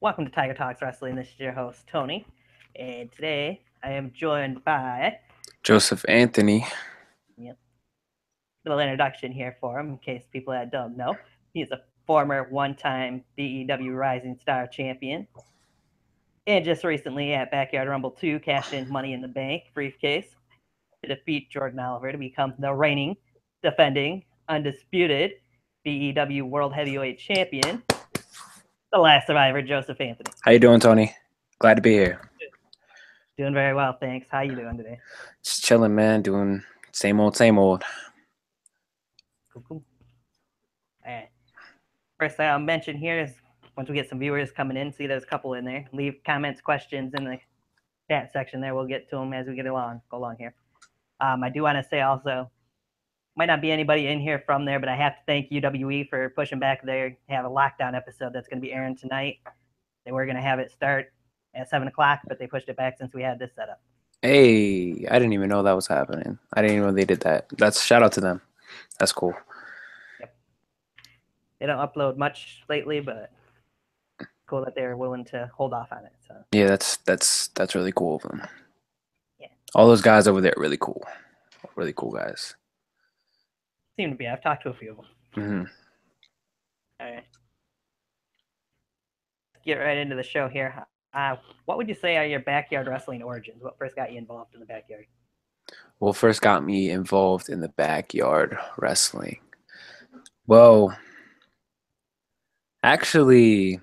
Welcome to Tiger Talks Wrestling. This is your host, Tony. And today I am joined by, Joseph Anthony. yep, a little introduction here for him in case people that don't know. He's a former one-time BEW Rising Star champion. And just recently at Backyard Rumble 2, cashed in Money in the Bank briefcase to defeat Jordan Oliver to become the reigning, defending, undisputed BEW World Heavyweight Champion, the last survivor, Joseph Anthony. How you doing, Tony? Glad to be here. Doing very well, thanks. How you doing today? Just chilling, man. Doing same old, same old. Cool. All right. First thing I'll mention here is once we get some viewers coming in, see there's a couple in there. Leave comments, questions in the chat section there. We'll get to them as we go along here. I do want to say also, might not be anybody in here from there, but I have to thank UWE for pushing back their have a lockdown episode that's going to be airing tonight. They were going to have it start at 7 o'clock, but they pushed it back since we had this setup. Hey, I didn't even know that was happening. I didn't even know they did that. That's shout out to them. That's cool. Yep. They don't upload much lately, but cool that they're willing to hold off on it. So yeah, that's really cool of them. Yeah. All those guys over there are really cool. Really cool guys. Seem to be. I've talked to a few of them. Mm-hmm. All right. Let's get right into the show here. What would you say are your backyard wrestling origins? What first got you involved in the backyard? Well, first got me involved in the backyard wrestling. Well, actually,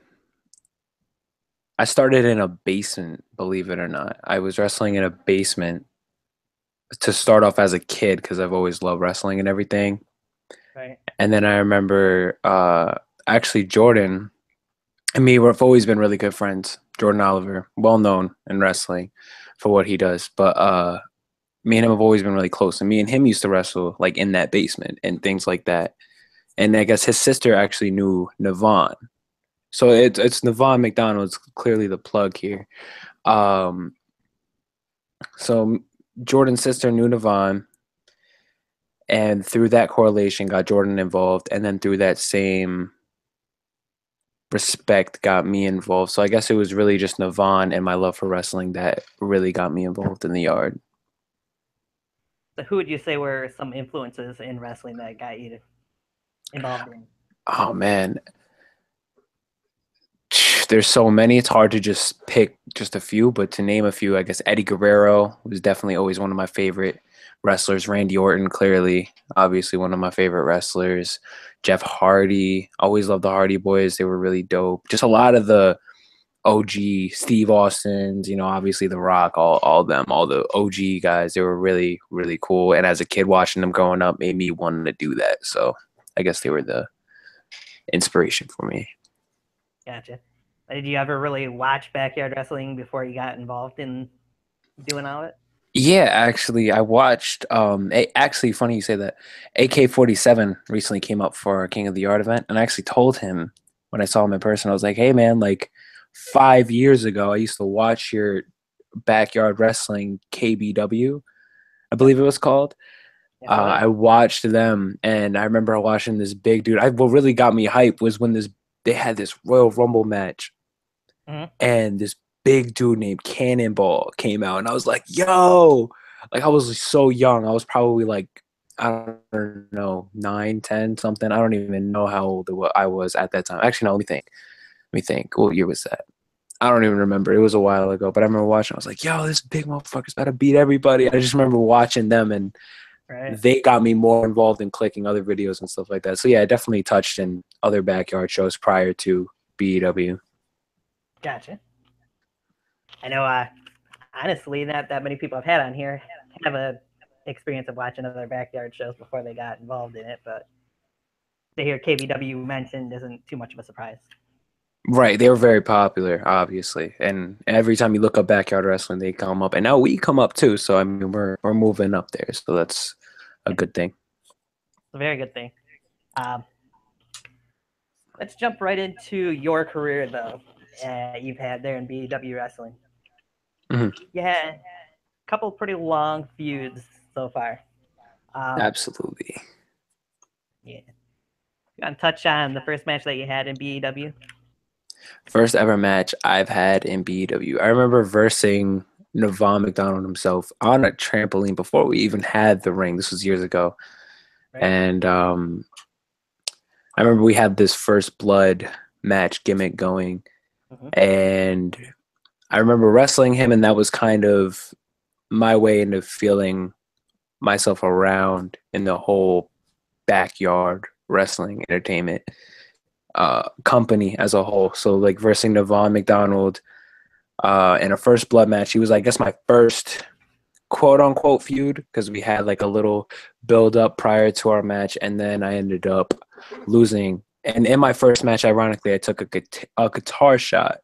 I started in a basement, believe it or not. I was wrestling in a basement to start off as a kid because I've always loved wrestling and everything. Right. And then I remember actually Jordan and me, we've always been really good friends. Jordan Oliver, well known in wrestling for what he does. But me and him have always been really close. And me and him used to wrestle like in that basement and things like that. And I guess his sister actually knew Navon. So it's Navon McDonald's clearly the plug here. So Jordan's sister knew Navon, and through that correlation got Jordan involved, and then through that same respect got me involved. So I guess it was really just Navon and my love for wrestling that really got me involved in the yard. So who would you say were some influences in wrestling that got you involved in? Oh man, there's so many. It's hard to just pick just a few, but to name a few, I guess Eddie Guerrero was definitely always one of my favorite wrestlers. Randy Orton, clearly, obviously one of my favorite wrestlers. Jeff Hardy, always loved the Hardy Boys. They were really dope. Just a lot of the OG Steve Austins, obviously The Rock, all them, all the OG guys. They were really, really cool. And as a kid watching them growing up made me want to do that. So I guess they were the inspiration for me. Gotcha. Did you ever really watch backyard wrestling before you got involved in doing all of it? Yeah, actually, I watched. Actually, funny you say that. AK-47 recently came up for our King of the Yard event, and I actually told him when I saw him in person, I was like, "Hey, man, like 5 years ago, I used to watch your backyard wrestling KBW, I believe it was called. I watched them, and I remember watching this big dude. What really got me hype was when they had this Royal Rumble match, and this big dude named Cannonball came out, and I was like, "Yo!" Like I was so young. I was probably like, I don't know, 9, 10, something. I don't even know how old I was at that time. Actually, no. Let me think. What year was that? I don't even remember. It was a while ago, but I remember watching. I was like, "Yo, this big motherfucker's about to beat everybody." I just remember watching them, and they got me more involved in clicking other videos and stuff like that. So yeah, I definitely touched in other backyard shows prior to BEW. Gotcha. I know, honestly, not that many people I've had on here have a experience of watching other backyard shows before they got involved in it, but to hear KBW mentioned isn't too much of a surprise. Right, they were very popular, obviously, and every time you look up backyard wrestling, they come up, and now we come up too. So I mean, we're moving up there, so that's a good thing. It's a very good thing. Let's jump right into your career, though. You've had there in BEW wrestling. Mm-hmm. You had a couple pretty long feuds so far. Absolutely. Yeah. You want to touch on the first match that you had in BEW? First ever match I've had in BEW. I remember versing Navon McDonald himself on a trampoline before we even had the ring. This was years ago. Right? And I remember we had this first blood match gimmick going. Hmm. And I remember wrestling him, and that was kind of my way into feeling myself around in the whole backyard wrestling entertainment company as a whole. So like versing Navon McDonald in a first blood match, he was I guess my first quote unquote feud because we had like a little build up prior to our match, and then I ended up losing. And in my first match, ironically, I took a guitar shot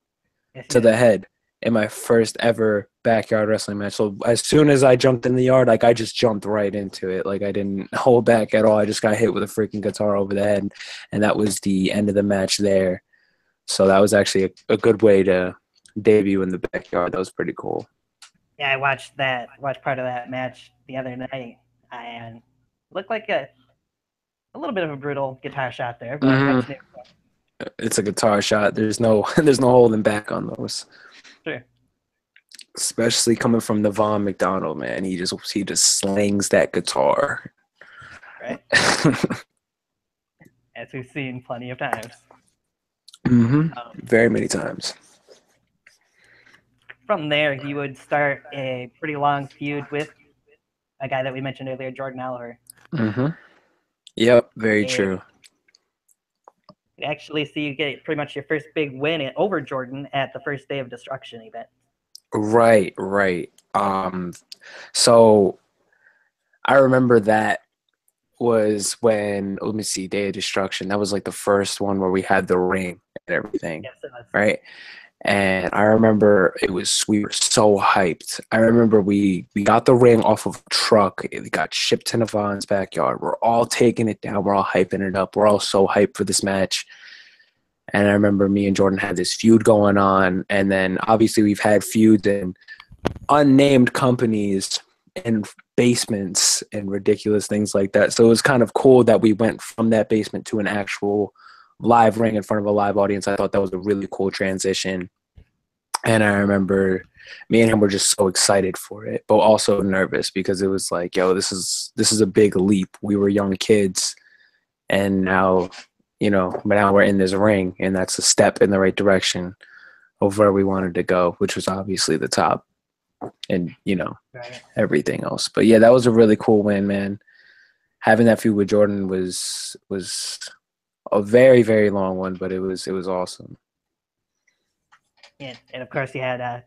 Yes, you to did. the head in my first ever backyard wrestling match. So as soon as I jumped in the yard, like I just jumped right into it. Like I didn't hold back at all. I just got hit with a freaking guitar over the head, and that was the end of the match there. So that was actually a good way to debut in the backyard. That was pretty cool. Yeah, I watched part of that match the other night, and looked like a little bit of a brutal guitar shot there, but Hmm. eventually, It's a guitar shot. There's no there's no holding back on those. sure, Especially coming from Navon McDonald, man. He just slings that guitar. right? As we've seen plenty of times. Hmm. Um, Very many times. from there, he would start a pretty long feud with a guy that we mentioned earlier, Jordan Oliver. Hmm. Yep, very And true. actually see you get pretty much your first big win over Jordan at the first day of Destruction event. Right, right. So I remember that was when, let me see, Day of Destruction. That was like the first one where we had the ring and everything, Yes, it was. right? And I remember we were so hyped. I remember we got the ring off of a truck. It got shipped to Navon's backyard. We're all taking it down. We're all hyping it up. We're all so hyped for this match. And I remember me and Jordan had this feud going on. And then obviously we've had feuds in unnamed companies and basements and ridiculous things like that. So it was kind of cool that we went from that basement to an actual live ring in front of a live audience. I thought that was a really cool transition. And I remember me and him were just so excited for it, but also nervous because it was like, yo, this is a big leap. We were young kids, and now, now we're in this ring, and that's a step in the right direction of where we wanted to go, which was obviously the top, and Right. everything else. But yeah, that was a really cool win, man. Having that feud with Jordan was a very, very long one, but it was awesome. And of course, you had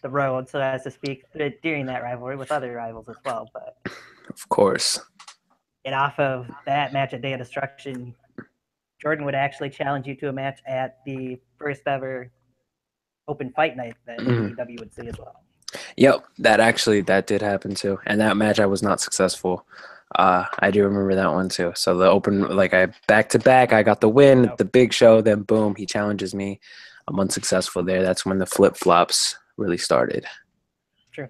the road, so as to speak, during that rivalry with other rivals as well. But Of course. and off of that match at Day of Destruction, Jordan would actually challenge you to a match at the first ever open fight night that Mhm. BEW would see as well. Yep, that did happen too. And that match I was not successful. I do remember that one too. So the open, like I back to back, I got the win at the big show. Then boom, he challenges me. I'm unsuccessful there. That's when the flip flops really started. True.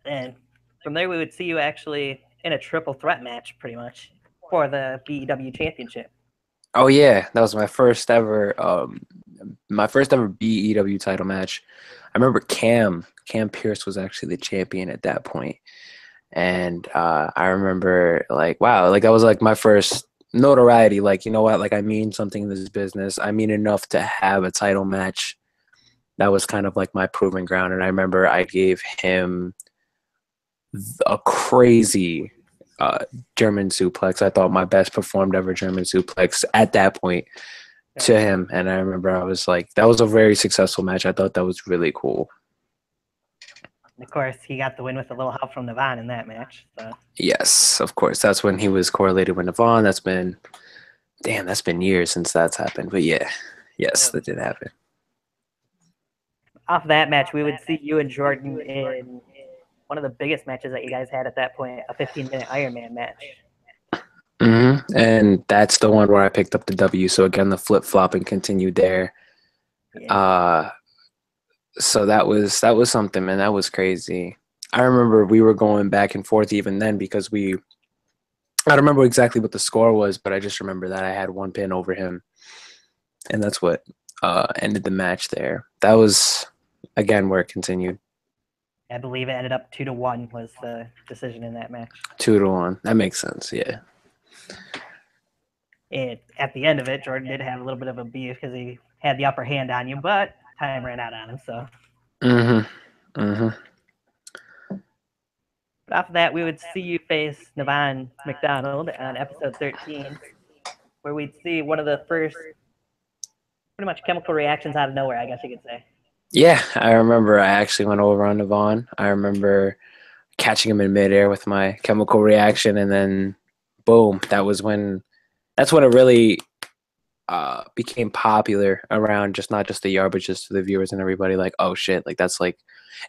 And from there, we would see you actually in a triple threat match, pretty much, for the BEW championship. Oh yeah, that was my first ever BEW title match. I remember Cam Pierce was actually the champion at that point. And I remember like, wow, like that was like my first notoriety. Like, you know what? Like I mean something in this business. I mean enough to have a title match. That was kind of like my proving ground. And I remember I gave him a crazy German suplex. I thought my best performed ever German suplex at that point to him. And I remember I was like, that was a very successful match. I thought that was really cool. And of course, he got the win with a little help from Navon in that match. So Yes, of course. That's when he was correlated with Navon. That's been years since that's happened. But yeah, yes, that did happen. off that match, we would see you and Jordan in one of the biggest matches that you guys had at that point, a 15-minute Iron Man match. And that's the one where I picked up the W. So again, the flip flopping continued there. Yeah. So that was something, man. That was crazy. I remember we were going back and forth even then because I don't remember exactly what the score was, but I just remember that I had one pin over him. and that's what ended the match there. That was again where it continued. I believe it ended up 2-1 was the decision in that match. 2-1. That makes sense. Yeah. At the end of it, Jordan did have a little bit of a beef because he had the upper hand on you, but time ran out on him. So. But after that, we would see you face Navon McDonald on episode 13, where we'd see one of the first, pretty much chemical reactions out of nowhere, I guess you could say. Yeah, I remember I actually went over on Navon. I remember catching him in midair with my chemical reaction, and then boom, that's when it really became popular around just not just the yard, but just to the viewers and everybody. Like, oh shit, like that's like,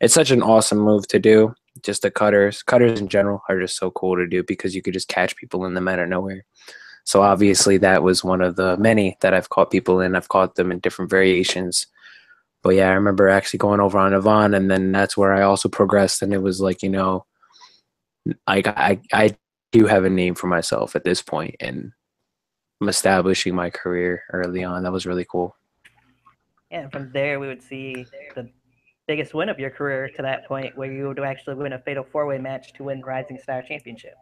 it's such an awesome move to do. Just the cutters in general are just so cool to do because you could just catch people in them out of nowhere. So obviously that was one of the many that I've caught people in. I've caught them in different variations. But yeah, I remember actually going over on Avon, and then that's where I also progressed. And it was like, I do have a name for myself at this point, and I'm establishing my career early on. That was really cool. And from there, we would see the biggest win of your career to that point, where you would actually win a fatal 4-way match to win Rising Star Championship.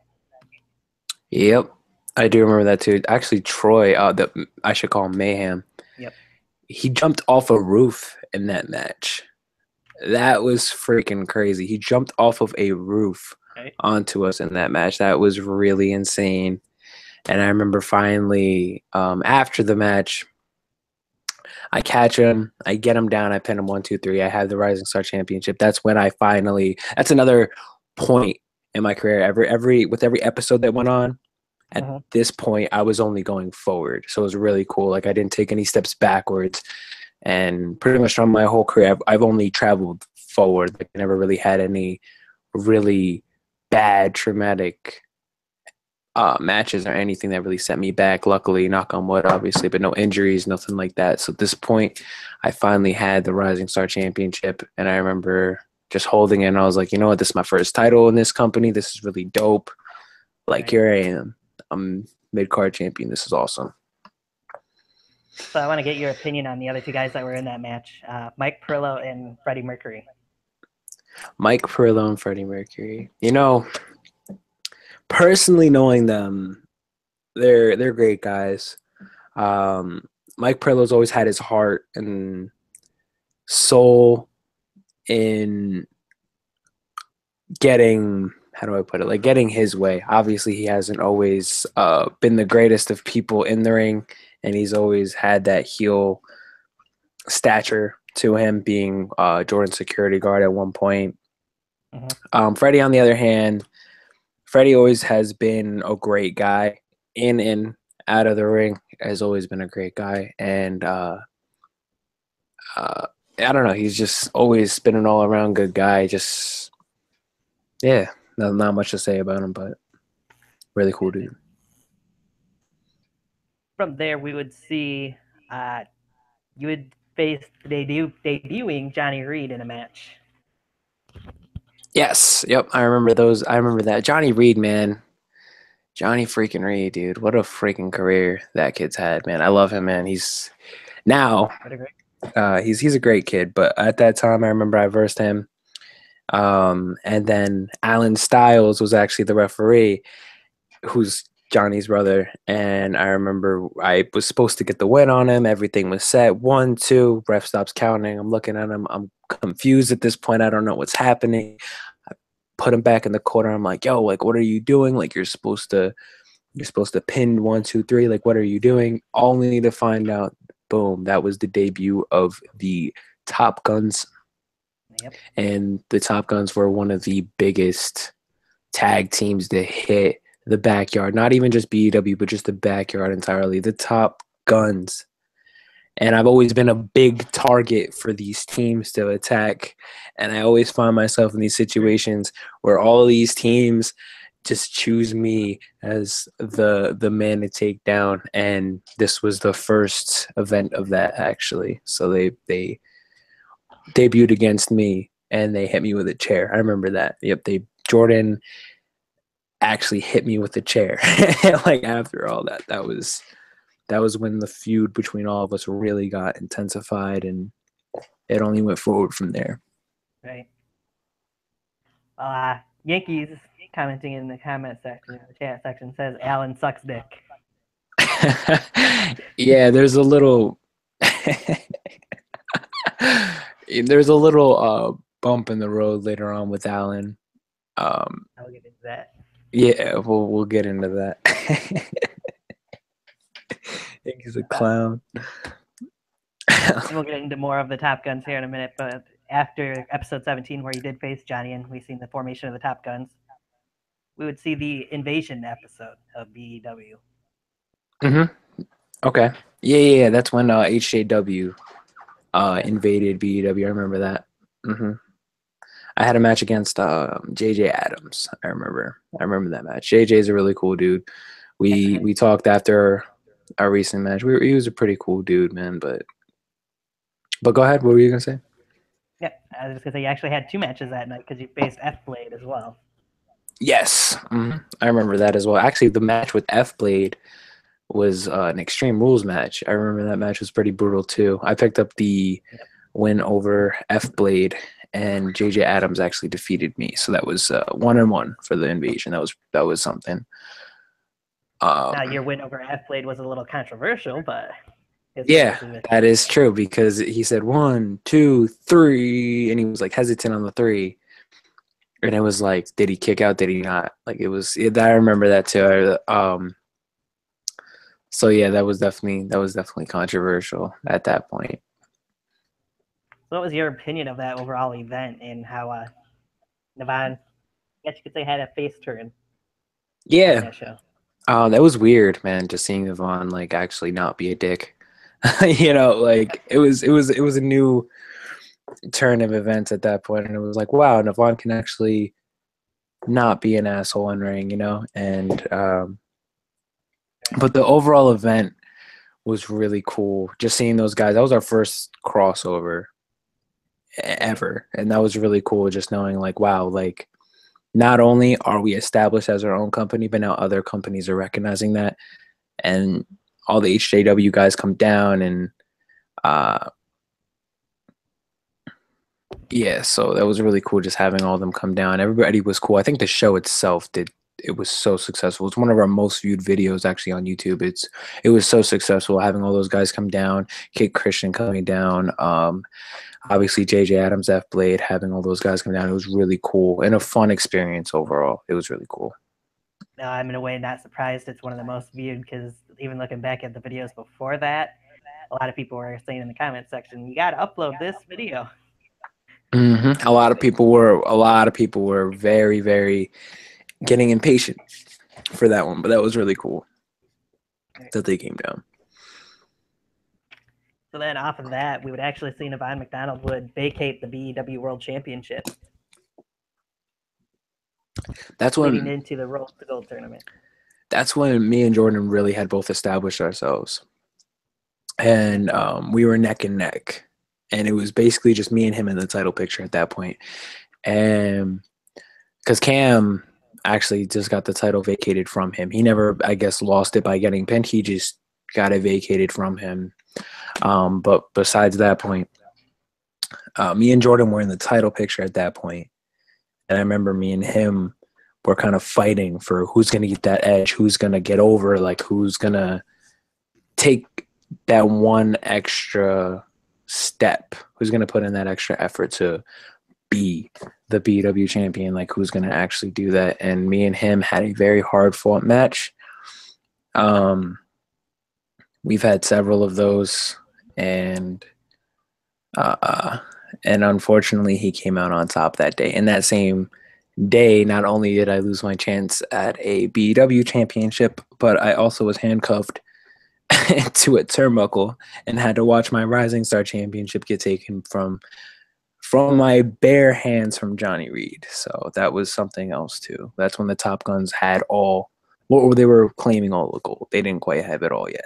Yep, I do remember that too. Actually, Troy, I should call him Mayhem. Yep. He jumped off a roof in that match. That was freaking crazy. He jumped off of a roof onto us in that match. That was really insane. And I remember finally, after the match, I catch him, I get him down, I pin him 1, 2, 3. I have the Rising Star Championship. That's when that's another point in my career. With every episode that went on, at this point, I was only going forward. So it was really cool. Like I didn't take any steps backwards. And pretty much on my whole career, I've only traveled forward. Like I never really had any really bad, traumatic matches or anything that really set me back. Luckily, knock on wood, obviously, but no injuries, nothing like that. So at this point, I finally had the Rising Star Championship, and I remember just holding it, and I was like, you know what, this is my first title in this company. This is really dope. Like, here I am. I'm mid-card champion. This is awesome. So I want to get your opinion on the other two guys that were in that match, Mike Perillo and Freddie Mercury. Mike Perillo and Freddie Mercury. Personally knowing them, they're great guys. Mike Perillo's always had his heart and soul in getting, how do I put it, like getting his way. Obviously, he hasn't always been the greatest of people in the ring, and he's always had that heel stature to him, being Jordan's security guard at one point. Freddie, on the other hand, Freddie always has been a great guy in and out of the ring, has always been a great guy. And I don't know, he's just always been an all-around good guy. Just, yeah, not much to say about him, but really cool dude. From there, we would see you would face debuting Johnny Reed in a match. Yes, yep, I remember those. I remember that. Johnny Reed, man. Johnny freaking Reed, dude. What a freaking career that kid's had, man. I love him, man. He's a great kid, but at that time I remember I versed him. And then Alan Styles was actually the referee, who's Johnny's brother. And I remember I was supposed to get the win on him. Everything was set. 1, 2, ref stops counting. I'm looking at him. I'm confused at this point. I don't know what's happening. I put him back in the corner. I'm like, yo, like, what are you doing? Like, you're supposed to pin 1, 2, 3. Like, what are you doing? Only to find out, boom, that was the debut of the Top Guns. Yep. And the Top Guns were one of the biggest tag teams to hit the backyard. Not even just BEW, but just the backyard entirely. The Top Guns. And I've always been a big target for these teams to attack. And I always find myself in these situations where all these teams just choose me as the man to take down. And this was the first event of that, actually. So they debuted against me and they hit me with a chair. I remember that. Yep, Jordan actually hit me with a chair. Like after all that, that was that was when the feud between all of us really got intensified, and it only went forward from there. Right. Yankees commenting in the comment section, in the chat section, says Alan sucks dick. Yeah, there's a little there's a little bump in the road later on with Alan. I'll get into that. Yeah, we'll get into that. I think he's a clown. And we'll get into more of the Top Guns here in a minute, but after episode 17, where he did face Johnny and we've seen the formation of the Top Guns, we would see the invasion episode of BEW. Okay. Yeah. That's when HJW invaded BEW. I remember that. I had a match against JJ Adams. I remember that match. JJ is a really cool dude. We talked after our recent match. He was a pretty cool dude, man. But go ahead. What were you gonna say? Yeah, I was just gonna say you actually had 2 matches that night because you faced F Blade as well. Yes, I remember that as well. Actually, the match with F Blade was an Extreme Rules match. I remember that match was pretty brutal too. I picked up the win over F Blade, and JJ Adams actually defeated me. So that was 1-1 for the invasion. That was something. Now your win over F Blade was a little controversial, but yeah, that is true because he said 1, 2, 3, and he was like hesitant on the 3. And it was like, did he kick out? Did he not? Like it was. I remember that too. So yeah, that was definitely controversial at that point. So what was your opinion of that overall event and how Navon, I guess you could say, had a face turn? Yeah, that show. That was weird, man. Just seeing Navon like actually not be a dick. You know, like it was a new turn of events at that point, and it was like, wow, Navon can actually not be an asshole in ring, you know. And but the overall event was really cool. Just seeing those guys. That was our first crossover ever, and that was really cool. Just knowing, like, wow, like not only are we established as our own company, but now other companies are recognizing that, and all the HJW guys come down, and yeah, so that was really cool just having all of them come down. Everybody was cool. I think the show itself it was so successful. It's one of our most viewed videos actually on YouTube. It was so successful having all those guys come down, Kid Christian coming down, obviously JJ Adams, F Blade, having all those guys come down. It was really cool and a fun experience overall. It was really cool. No, I'm in a way not surprised it's one of the most viewed because even looking back at the videos before that, a lot of people were saying in the comment section, "You got to upload this video." A lot of people were very, very getting impatient for that one, but that was really cool that they came down. So then off of that, we would actually see Navon McDonald would vacate the BEW World Championship. That's when leading into the Road to Gold tournament. That's when me and Jordan really had both established ourselves, and we were neck and neck, and it was basically just me and him in the title picture at that point. And because Cam actually just got the title vacated from him, he never, I guess, lost it by getting pinned. He just got it vacated from him. But besides that point, me and Jordan were in the title picture at that point, and I remember me and him were kind of fighting for who's going to get that edge, who's going to get over, like who's going to take that one extra step, who's going to put in that extra effort to be the BW champion, like who's going to actually do that. And me and him had a very hard fought match. We've had several of those, and unfortunately he came out on top that day. And that same day, not only did I lose my chance at a BW championship, but I also was handcuffed to a turnbuckle and had to watch my Rising Star championship get taken from my bare hands from Johnny Reed. So that was something else too. That's when the Top Guns had they were claiming all the gold. They didn't quite have it all yet.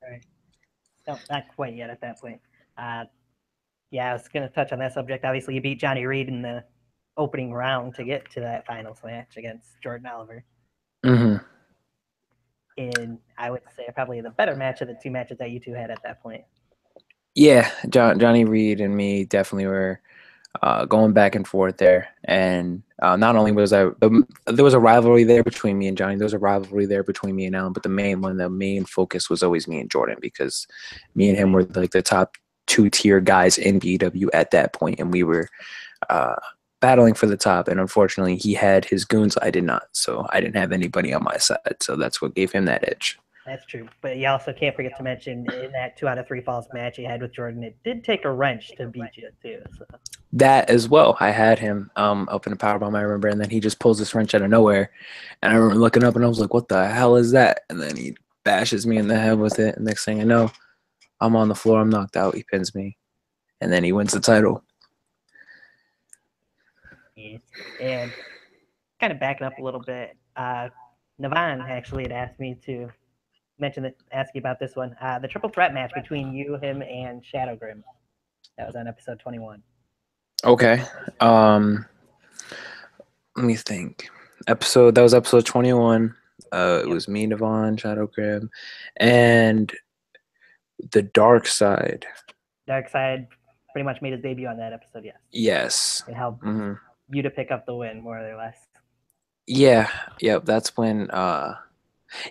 Right. No, not quite yet at that point. Yeah, I was going to touch on that subject. Obviously, you beat Johnny Reed in the opening round to get to that finals match against Jordan Oliver. Mm-hmm. in, I would say, probably the better match of the two matches that you two had at that point. Yeah, Johnny Reed and me definitely were going back and forth there. And not only was there was a rivalry there between me and Johnny, there was a rivalry there between me and Alan, but the main focus was always me and Jordan, because me and him were like the top 2-tier guys in BW at that point, and we were battling for the top. And unfortunately, he had his goons. I did not, so I didn't have anybody on my side. So that's what gave him that edge. That's true. But you also can't forget to mention in that 2 out of 3 falls match you had with Jordan, it did take a wrench to beat you too. So. That as well. I had him up in a powerbomb, I remember, and then he just pulls this wrench out of nowhere. And I remember looking up and I was like, what the hell is that? And then he bashes me in the head with it. And next thing I know, I'm on the floor, I'm knocked out, he pins me. And then he wins the title. Yeah. And kind of backing up a little bit, Navan actually had asked me to ask you about this one. The triple threat match between you, him, and Shadow Grim. That was on episode 21. Okay. Let me think. That was episode 21. It was me, Navan, Shadow Grim, and the Dark Side. Dark Side pretty much made his debut on that episode, yes. Yes. It helped you to pick up the win, more or less. Yeah. Yep. That's when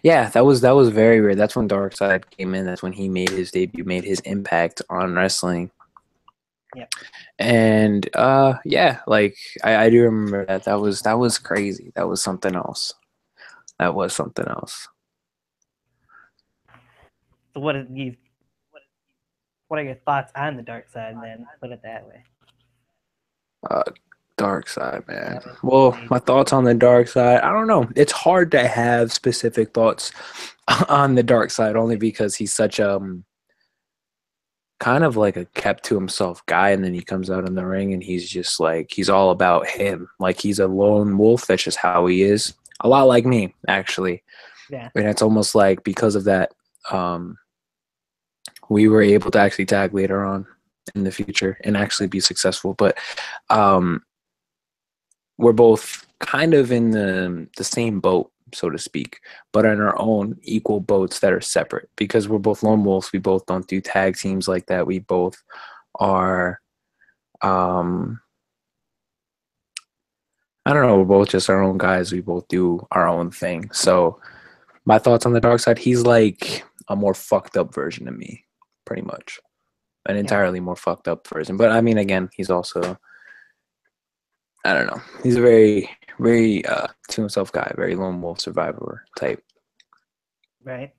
yeah, that was very weird. That's when Dark Side came in. That's when he made his debut, made his impact on wrestling. Yep. And yeah, like I do remember that. That was crazy. That was something else. That was something else. So what are your thoughts on the Dark Side, and then put it that way? Dark Side, man. Well, my thoughts on the Dark Side, I don't know. It's hard to have specific thoughts on the Dark Side, only because he's such kind of like a kept to himself guy, and then he comes out in the ring and he's just like, he's all about him. Like, he's a lone wolf. That's just how he is. A lot like me, actually. Yeah. And it's almost like because of that, we were able to actually tag later on in the future and actually be successful. But we're both kind of in the same boat, so to speak, but in our own equal boats that are separate, because we're both lone wolves. We both don't do tag teams like that. We both are, I don't know, we're both just our own guys. We both do our own thing. So my thoughts on the Dark Side, he's like a more fucked up version of me, pretty much. An entirely more fucked up version. But I mean, again, he's also, I don't know. He's a very, very to himself guy, very lone wolf survivor type. Right.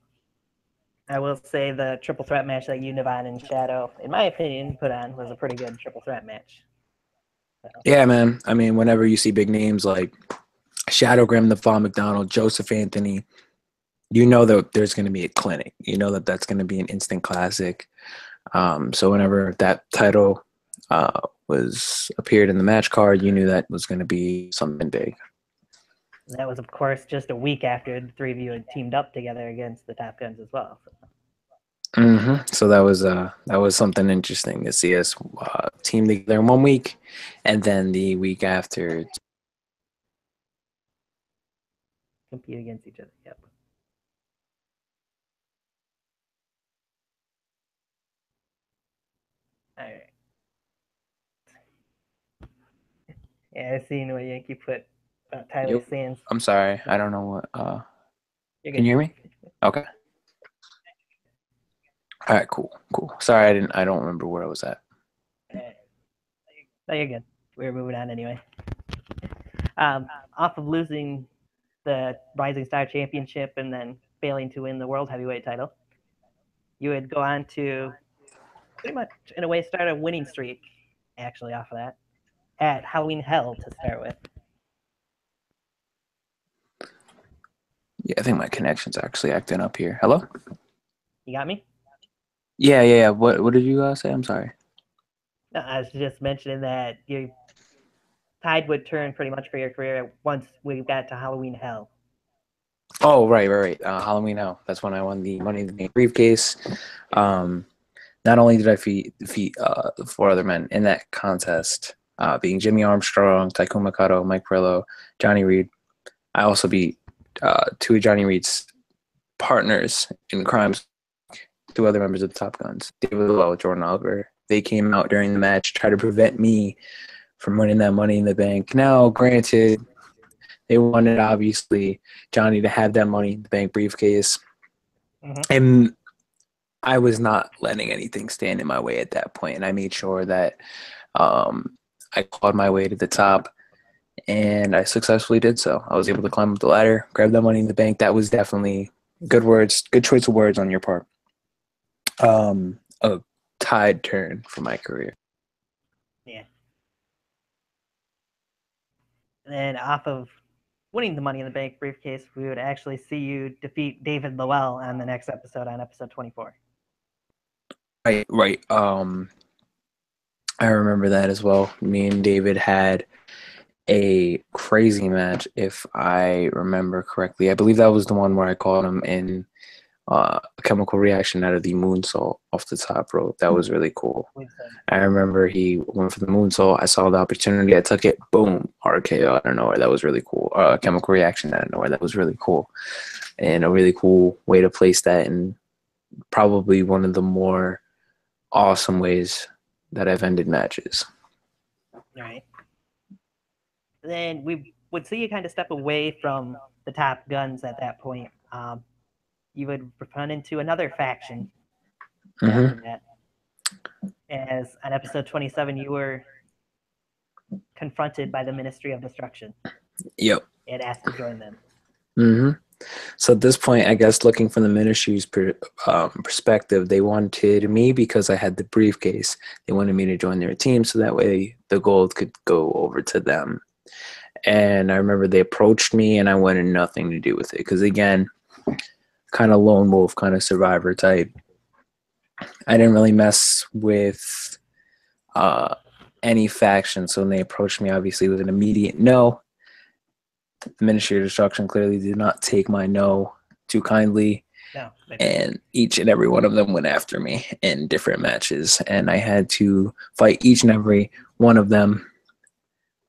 I will say the triple threat match that you, Navan, and Shadow, in my opinion, put on was a pretty good triple threat match. So. Yeah, man. I mean, whenever you see big names like Shadow Grim, Vaughn McDonald, Joseph Anthony, you know that there's going to be a clinic. You know that that's going to be an instant classic. So whenever that title was appeared in the match card, you knew that was going to be something big. That was, of course, just a week after the three of you had teamed up together against the Top Guns as well. So, so that was something interesting to see us team together in 1 week, and then the week after compete against each other. Yep. All right. Yeah, I seen what Yankee put about Tyler Sands. I'm sorry, I don't know what. Can you hear me? Okay. All right, cool. Sorry, I don't remember where I was at. No, you're good. We're moving on anyway. Off of losing the Rising Star Championship and then failing to win the World Heavyweight title, you would go on to pretty much, in a way, start a winning streak, actually, off of that, at Halloween Hell to start with. Yeah, I think my connection's actually acting up here. Hello? You got me? Yeah. What did you say? I'm sorry. No, I was just mentioning that your tide would turn pretty much for your career once we got to Halloween Hell. Oh, right. Halloween Hell. That's when I won the Money in the Bank briefcase. Not only did I defeat 4 other men in that contest, being Jimmy Armstrong, Tycoon Mikado, Mike Perillo, Johnny Reed, I also beat 2 of Johnny Reed's partners in crimes, two other members of the Top Guns, David Lowell, Jordan Oliver. They came out during the match, tried to prevent me from winning that Money in the Bank. Now, granted, they wanted, obviously, Johnny to have that Money in the Bank briefcase. Mm-hmm. And I was not letting anything stand in my way at that point. And I made sure that I clawed my way to the top, and I successfully did so. I was able to climb up the ladder, grab that Money in the Bank. That was definitely good words, good choice of words on your part. A tide turn for my career. Yeah. And then off of winning the Money in the Bank briefcase, we would actually see you defeat David Lowell on the next episode, on episode 24. Right. I remember that as well. Me and David had a crazy match, if I remember correctly. I believe that was the one where I caught him in a chemical reaction out of the moonsault off the top rope. That was really cool. I remember he went for the moonsault. I saw the opportunity. I took it. Boom. RKO out of nowhere. That was really cool. Chemical reaction out of nowhere. That was really cool. And a really cool way to place that, and probably one of the more awesome ways that I've ended matches. Right. Then we would see you kind of step away from the Top Guns at that point. You would run into another faction after that. As on episode 27, you were confronted by the Ministry of Destruction. Yep. And asked to join them. Mm-hmm. So at this point, I guess looking from the ministry's perspective, they wanted me because I had the briefcase. They wanted me to join their team so that way the gold could go over to them. And I remember they approached me and I wanted nothing to do with it because, again, kind of lone wolf, kind of survivor type. I didn't really mess with any faction. So when they approached me, obviously, with an immediate no. The Ministry of Destruction clearly did not take my no too kindly. No, and each and every one of them went after me in different matches. And I had to fight each and every one of them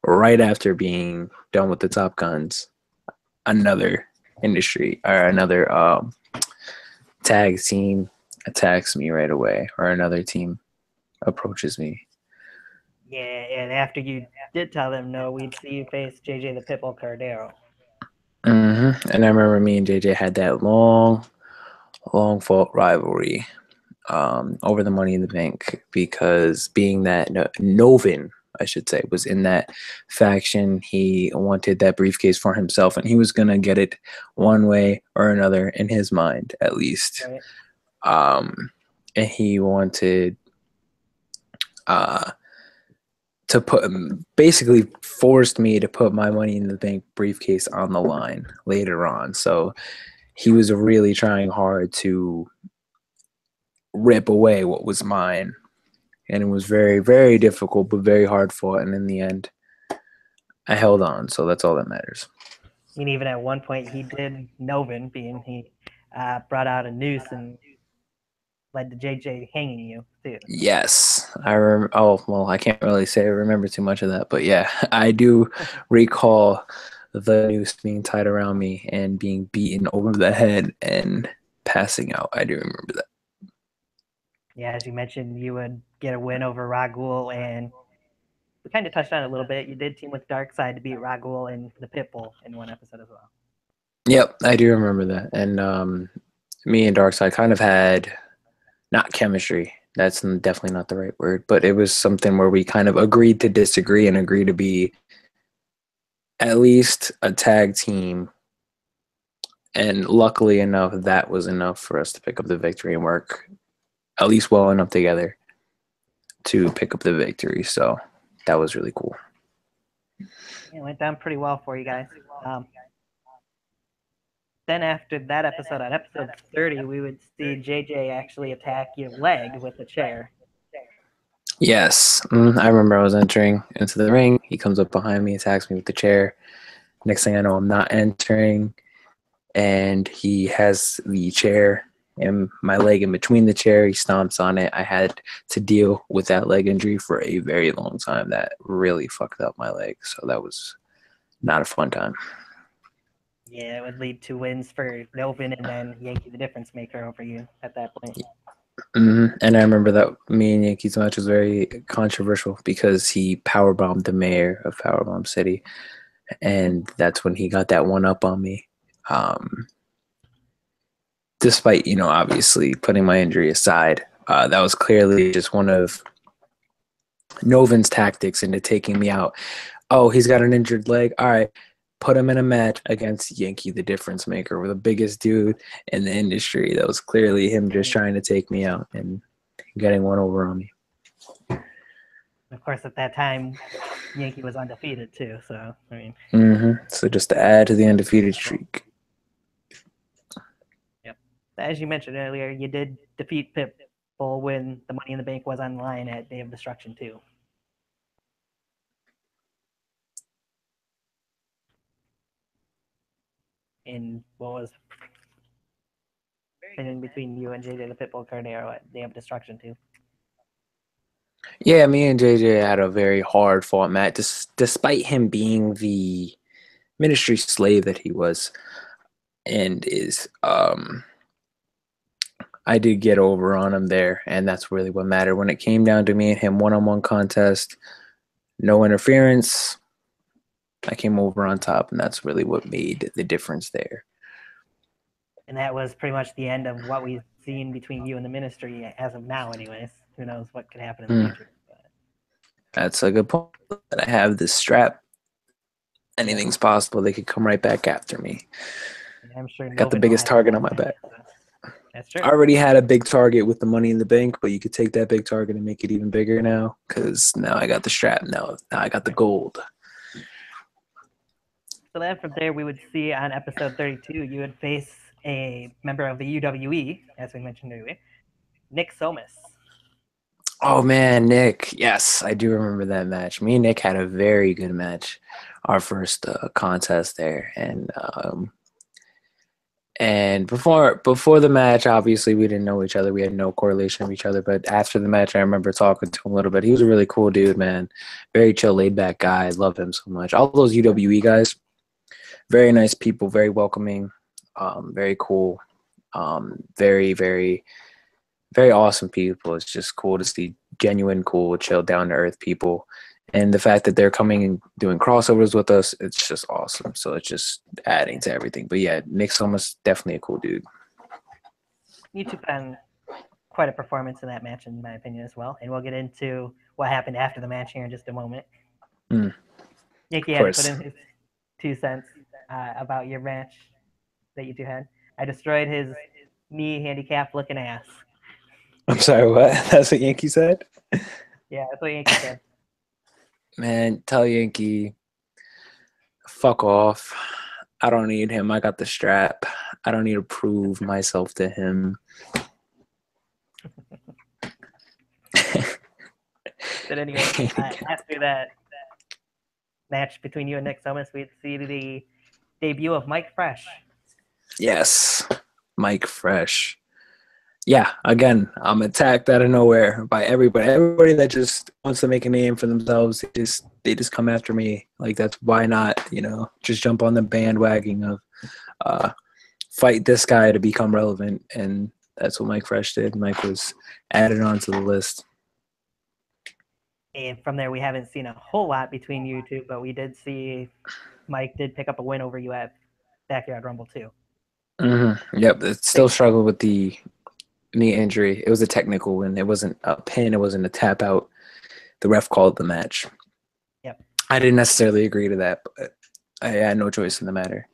right after being done with the Top Guns. Another industry or another tag team attacks me right away, or another team approaches me. Yeah, and after you did tell them no, we'd see you face JJ the Pitbull Cordero. Mm-hmm. And I remember me and JJ had that long fought rivalry over the Money in the Bank, because being that Novin, I should say, was in that faction, he wanted that briefcase for himself, and he was going to get it one way or another, in his mind at least. Right. And he wanted to put, basically forced me to put my Money in the Bank briefcase on the line later on. So he was really trying hard to rip away what was mine. And it was very, very difficult, but very hard fought. And in the end, I held on. So that's all that matters. I mean, even at one point, he did Novin, being he brought out a noose and led to JJ hanging you, too. Yes. I remember. Oh, well, I can't really say I remember too much of that. But yeah, I do recall the noose being tied around me and being beaten over the head and passing out. I do remember that. Yeah, as you mentioned, you would get a win over Ragul, and we kind of touched on it a little bit. You did team with Darkseid to beat Ragul and the Pitbull in one episode as well. Yep, I do remember that. And me and Darkseid kind of had, not chemistry, that's definitely not the right word, but it was something where we kind of agreed to disagree and agree to be at least a tag team. And luckily enough, that was enough for us to pick up the victory and work at least well enough together to pick up the victory. So that was really cool. It went down pretty well for you guys. Then after that episode, on episode 30, we would see JJ actually attack your leg with a chair. Yes. I remember I was entering into the ring. He comes up behind me, attacks me with the chair. Next thing I know, I'm not entering, and he has the chair and my leg in between the chair. He stomps on it. I had to deal with that leg injury for a very long time. That really fucked up my leg. So that was not a fun time. Yeah, it would lead to wins for Novin and then Yankee the difference maker over you at that point. And I remember that me and Yankees match was very controversial because he powerbombed the mayor of Powerbomb City, and that's when he got that one up on me. Despite, obviously putting my injury aside, that was clearly just one of Novin's tactics into taking me out. Oh, he's got an injured leg. All right, put him in a match against Yankee the difference maker, or the biggest dude in the industry. That was clearly him just trying to take me out and getting one over on me. Of course, at that time, Yankee was undefeated too. So I mean, So just to add to the undefeated streak. yep. As you mentioned earlier, you did defeat Pitbull when the Money in the Bank was on the line at Day of Destruction too. In what was in between you and JJ the Pitbull Carnero at Day of Destruction too. Yeah, me and JJ had a very hard fought match, despite him being the ministry slave that he was and is. I did get over on him there, and that's really what mattered. When it came down to me and him one-on-one contest, no interference, I came over on top, and that's really what made the difference there. And that was pretty much the end of what we've seen between you and the ministry as of now, anyways. Who knows what could happen in the future? But That's a good point. I have this strap. Anything's possible. They could come right back after me. I'm sure I got the biggest target on my back. That's true. I already had a big target with the Money in the Bank, but you could take that big target and make it even bigger now, because now I got the strap. Now I got the gold. So then from there, we would see on episode 32, you would face a member of the UWE, as we mentioned earlier, Nick Somas. Oh man, Nick. Yes, I do remember that match. Me and Nick had a very good match, our first contest there, and before the match, obviously we didn't know each other. We had no correlation of each other. But after the match, I remember talking to him a little bit. He was a really cool dude, man. Very chill, laid back guy. I love him so much. All those UWE guys, very nice people, very welcoming, very cool, very, very, very awesome people. It's just cool to see genuine, cool, chill, down to earth people. And the fact that they're coming and doing crossovers with us, it's just awesome. So it's just adding to everything. But yeah, Nick's almost definitely a cool dude. You two put on quite a performance in that match, in my opinion, as well. And we'll get into what happened after the match here in just a moment. Yankee had to put in his 2 cents about your match that you two had. I destroyed his knee handicap looking ass. I'm sorry, what? That's what Yankee said? Yeah, that's what Yankee said. Man, tell Yankee, fuck off. I don't need him. I got the strap. I don't need to prove myself to him. But anyway, after that match between you and Nick Somas, we'd see the debut of Mike Fresh. Yes, Mike Fresh. Yeah, again, I'm attacked out of nowhere by everybody. Everybody that just wants to make a name for themselves, they just come after me. Like, that's why not, just jump on the bandwagon of fight this guy to become relevant. And that's what Mike Fresh did. Mike was added onto the list. And from there, we haven't seen a whole lot between you two, but we did see Mike did pick up a win over you at Backyard Rumble too. Yep, it still struggled with the knee injury. It was a technical win. It wasn't a pin. It wasn't a tap out. The ref called the match. Yep. I didn't necessarily agree to that, but I had no choice in the matter.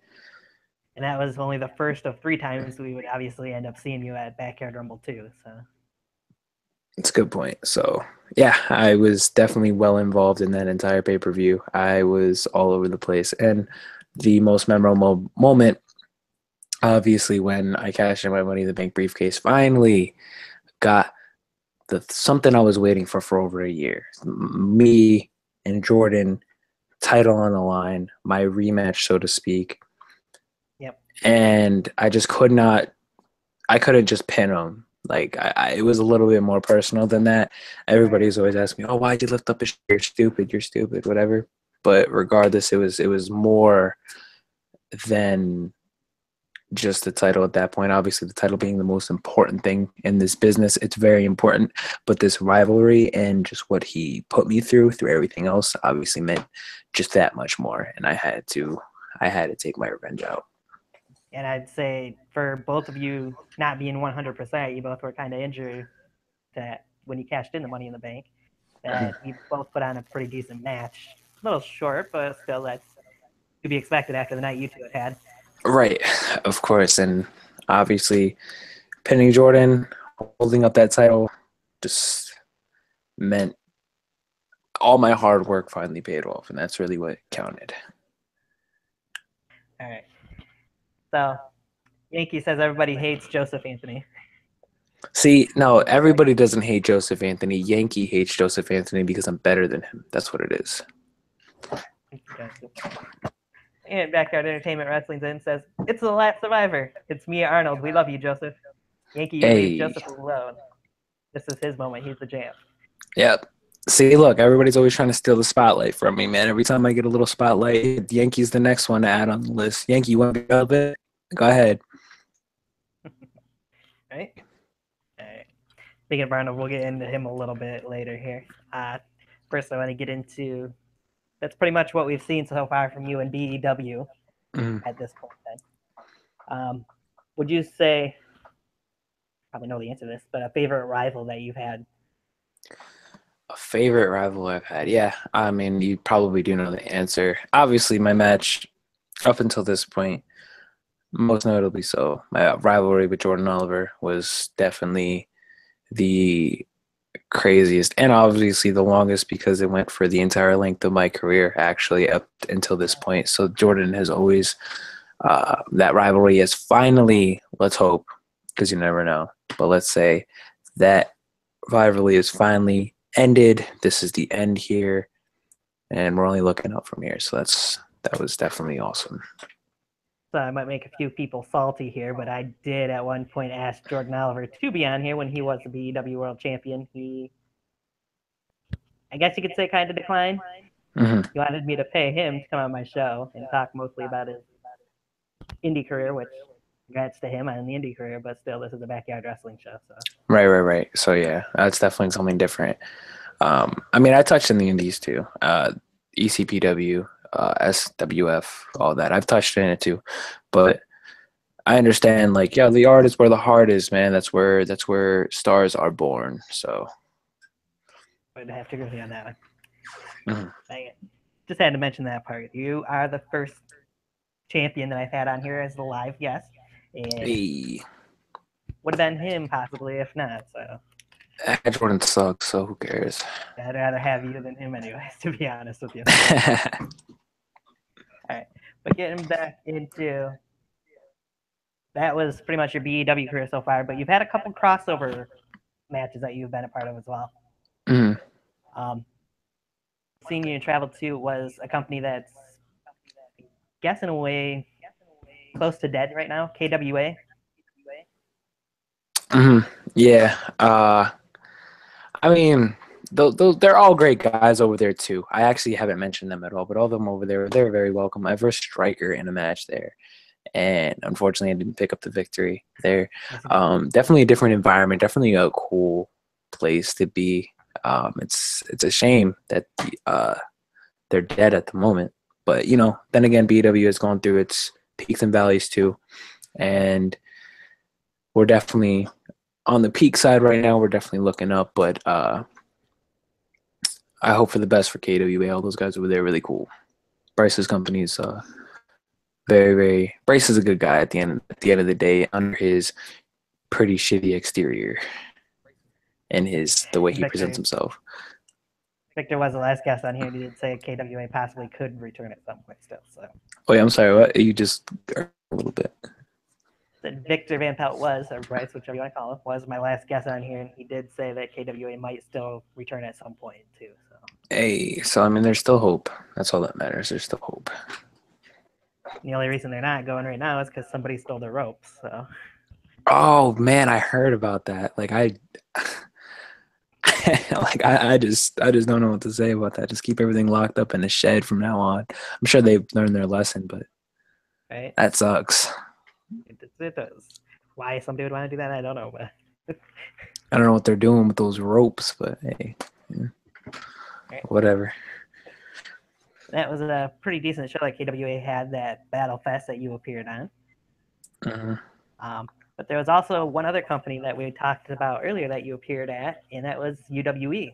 And that was only the first of 3 times we would obviously end up seeing you at Backyard Rumble too. So it's a good point. So yeah, I was definitely well involved in that entire pay-per-view. I was all over the place. And the most memorable moment, obviously, when I cashed in my Money in the Bank briefcase, finally got something I was waiting for over a year. Me and Jordan, title on the line, my rematch, so to speak. Yep. And I just I couldn't just pin him. Like, it was a little bit more personal than that. Everybody's always asking me, "Oh, why'd you lift up his shirt? You're stupid, whatever." But regardless, it was more than just the title at that point. Obviously, the title being the most important thing in this business, it's very important. But this rivalry and just what he put me through everything else, obviously meant just that much more. And I had to take my revenge out. And I'd say for both of you not being 100%, you both were kind of injured that when you cashed in the Money in the Bank, that you both put on a pretty decent match. A little short, but still that's to be expected after the night you two had. Right, of course. And obviously, pinning Jordan, holding up that title, just meant all my hard work finally paid off. And that's really what counted. All right. So Yankee says everybody hates Joseph Anthony. See, no, everybody doesn't hate Joseph Anthony. Yankee hates Joseph Anthony because I'm better than him. That's what it is. And Backyard Entertainment Wrestling's in says, it's the last survivor. It's me, Arnold. We love you, Joseph. Yankee, you leave Hey. Joseph alone. This is his moment. He's the champ. Yep. See, look, everybody's always trying to steal the spotlight from me, man. Every time I get a little spotlight, Yankee's the next one to add on the list. Yankee, you want to go a bit? Go ahead. Right? All right. Speaking of Arnold, we'll get into him a little bit later here. First, I want to get into that's pretty much what we've seen so far from you and BEW at this point. Then, would you say? Probably know the answer to this, but a favorite rival that you've had? A favorite rival I've had? Yeah, I mean, you probably do know the answer. Obviously, my match up until this point, most notably so, my rivalry with Jordan Oliver was definitely the craziest and obviously the longest because it went for the entire length of my career, actually, up until this point. So Jordan has always, that rivalry is finally, let's hope, because you never know, but let's say that rivalry is finally ended. This is the end here, and we're only looking up from here. So that was definitely awesome. So I might make a few people salty here, but I did at one point ask Jordan Oliver to be on here when he was the BEW World Champion. He, I guess you could say, kind of declined. Mm-hmm. He wanted me to pay him to come on my show and talk mostly about his indie career, which congrats to him on the indie career, but still, this is a backyard wrestling show. So Right. So yeah, that's definitely something different. I mean, I touched in the indies too. ECPW, SWF, all that. I've touched in it too, but I understand. Like, yeah, the art is where the heart is, man. That's where stars are born. So I'd have to agree with you on that one. mm-hmm. Just had to mention that part. You are the first champion that I've had on here as the live guest, and Hey. would have been him possibly if not. So Jordan sucks, so who cares? I'd rather have you than him, anyways. To be honest with you. All right, but getting back into that was pretty much your BEW career so far, but you've had a couple crossover matches that you've been a part of as well. Mm-hmm. Seeing you travel to was a company that's, I guess, in a way, close to dead right now. KWA. Mm-hmm. Yeah. I mean, they're all great guys over there too. I actually haven't mentioned them at all, but all of them over there, they're very welcome. I versed Striker in a match there, and unfortunately, I didn't pick up the victory there. Definitely a different environment. Definitely a cool place to be. It's a shame that they're dead at the moment, but then again, BW has gone through its peaks and valleys too, and we're definitely on the peak side right now. We're definitely looking up, but I hope for the best for KWA. All those guys over there are really cool. Bryce's company is very. Bryce is a good guy at the end of the day, under his pretty shitty exterior and the way he presents himself. Victor was the last guest on here, and he did say KWA possibly could return at some point still. So. Wait, I'm sorry. What? You just a little bit. That Victor Van Pelt was, or Bryce, whichever you want to call him, was my last guest on here, and he did say that KWA might still return at some point too. So. Hey, so I mean, there's still hope. That's all that matters. There's still hope. The only reason they're not going right now is because somebody stole their ropes. So. Oh man, I heard about that. Like I just don't know what to say about that. Just keep everything locked up in a shed from now on. I'm sure they've learned their lesson, but right? That sucks. It does. Why somebody would want to do that, I don't know, but I don't know what they're doing with those ropes, but hey, yeah, right. whatever. That was a pretty decent show. Like KWA had that Battle Fest that you appeared on. Mm-hmm. But there was also one other company that we talked about earlier that you appeared at, and that was UWE.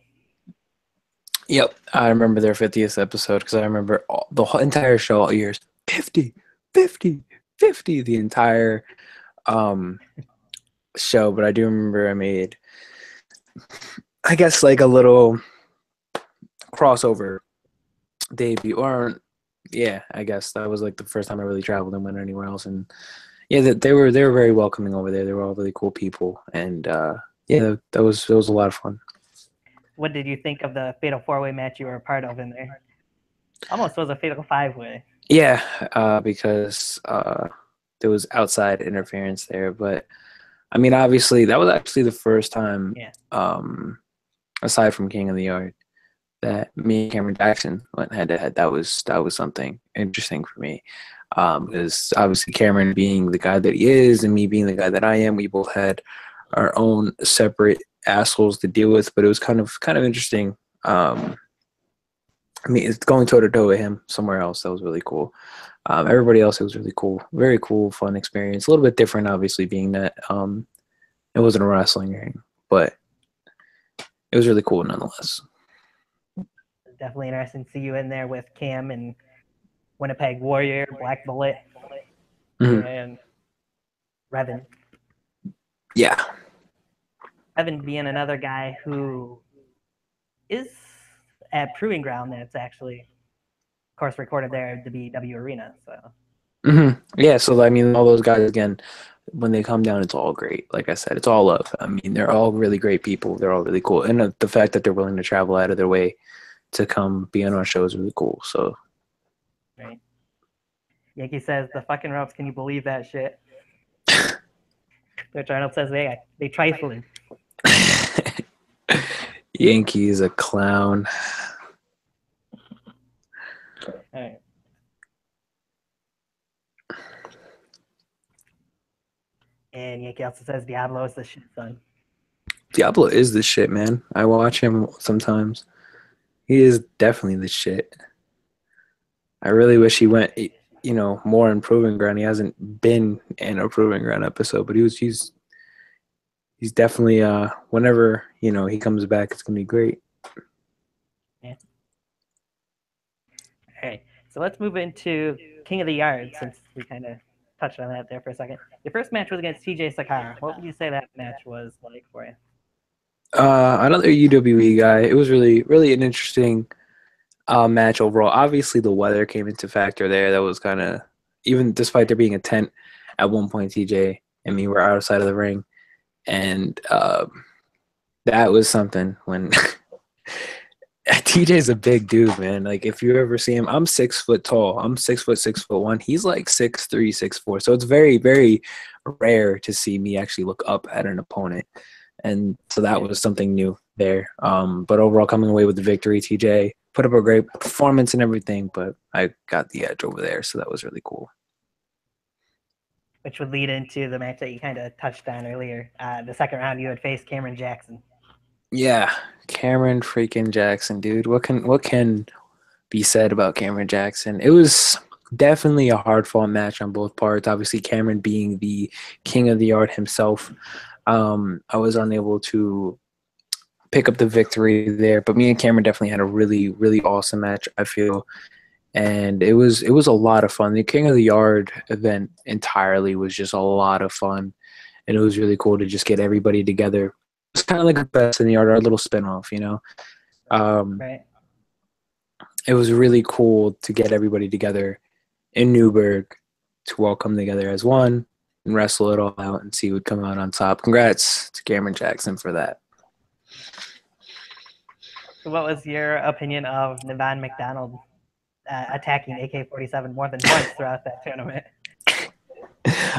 Yep, I remember their 50th episode because I remember the whole entire show all years 50, 50, 50, the entire um, show. But I do remember I made, I guess, like a little crossover debut, or yeah, I guess that was like the first time I really traveled and went anywhere else. And yeah, they were very welcoming over there. They were all really cool people, and yeah, that was a lot of fun. What did you think of the Fatal 4-Way match you were a part of in there? Almost was a Fatal 5-Way. Yeah, because there was outside interference there, but I mean, obviously, that was actually the first time, Yeah. Aside from King of the Yard, that me and Cameron Jackson went head to head. That was something interesting for me, because obviously Cameron being the guy that he is, and me being the guy that I am, we both had our own separate assholes to deal with. But it was kind of interesting. I mean, it's going toe to toe with him somewhere else. That was really cool. Everybody else, it was really cool. Very cool, fun experience. A little bit different, obviously, being that it wasn't a wrestling ring, but it was really cool nonetheless. Definitely interesting to see you in there with Cam and Winnipeg Warrior, Black Bullet, Mm-hmm. and Revan. Yeah. Revan being another guy who is at Proving Ground that's actually, of course, recorded there at the BW Arena. So Mm-hmm. Yeah, so I mean, all those guys again, when they come down, it's all great. Like I said, it's all love. I mean, they're all really great people. They're all really cool, and the fact that they're willing to travel out of their way to come be on our show is really cool. So, right. Yankee says the fucking ropes. Can you believe that shit? Which Arnold says they trifling. Yankee is a clown. All right. And Yankee also says Diablo is the shit, son. Diablo is the shit, man. I watch him sometimes. He is definitely the shit. I really wish he went, more in Proving Ground. He hasn't been in a Proving Ground episode, but he's definitely whenever he comes back, it's gonna be great. Yeah. All right. So let's move into King of the Yard since we kind of touched on that there for a second. Your first match was against TJ Sakara. What would you say that match was like for you? Another UWE guy. It was really really an interesting match overall. Obviously, the weather came into factor there. That was kind of, even despite there being a tent at one point, TJ and me were outside of the ring, and that was something when TJ's a big dude, man. Like if you ever see him, I'm 6 foot tall. I'm 6 foot 6'1". He's like 6'3", 6'4". So it's very, very rare to see me actually look up at an opponent. And so that was something new there. But overall, coming away with the victory, TJ put up a great performance and everything, but I got the edge over there, so that was really cool. Which would lead into the match that you kind of touched on earlier. The second round, you had faced Cameron Jackson. Yeah, Cameron freaking Jackson, dude. What can be said about Cameron Jackson? It was definitely a hard fought match on both parts. Obviously, Cameron being the king of the yard himself, I was unable to pick up the victory there. But me and Cameron definitely had a really, really awesome match, I feel. And it was a lot of fun. The King of the Yard event entirely was just a lot of fun. And it was really cool to just get everybody together. It's kind of like a Best in the Yard, our little spinoff, Right. It was really cool to get everybody together in Newburgh to all come together as one and wrestle it all out and see who would come out on top. Congrats to Cameron Jackson for that. So what was your opinion of Nevon McDonald attacking AK-47 more than once throughout that tournament?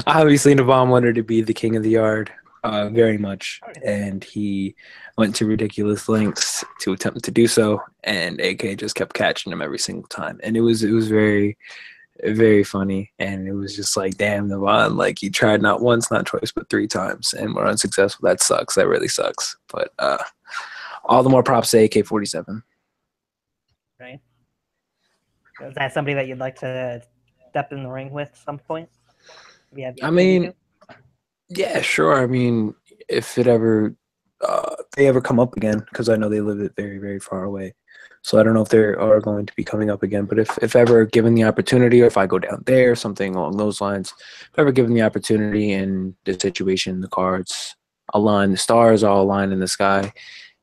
Obviously, Navam wanted to be the king of the yard very much, and he went to ridiculous lengths to attempt to do so, and AK just kept catching him every single time. And it was very, very funny. And it was just like, damn, Devon, like you tried not once, not twice, but 3 times, and were unsuccessful. That sucks. That really sucks. But all the more props to AK-47. Right? Is that somebody that you'd like to step in the ring with at some point? If you had the I opportunity mean, to? yeah, sure. I mean, if it ever they ever come up again, because I know they live it very, very far away. So I don't know if they are going to be coming up again. But if ever given the opportunity, or if I go down there, something along those lines, if ever given the opportunity and the situation, the cards align, the stars all align in the sky,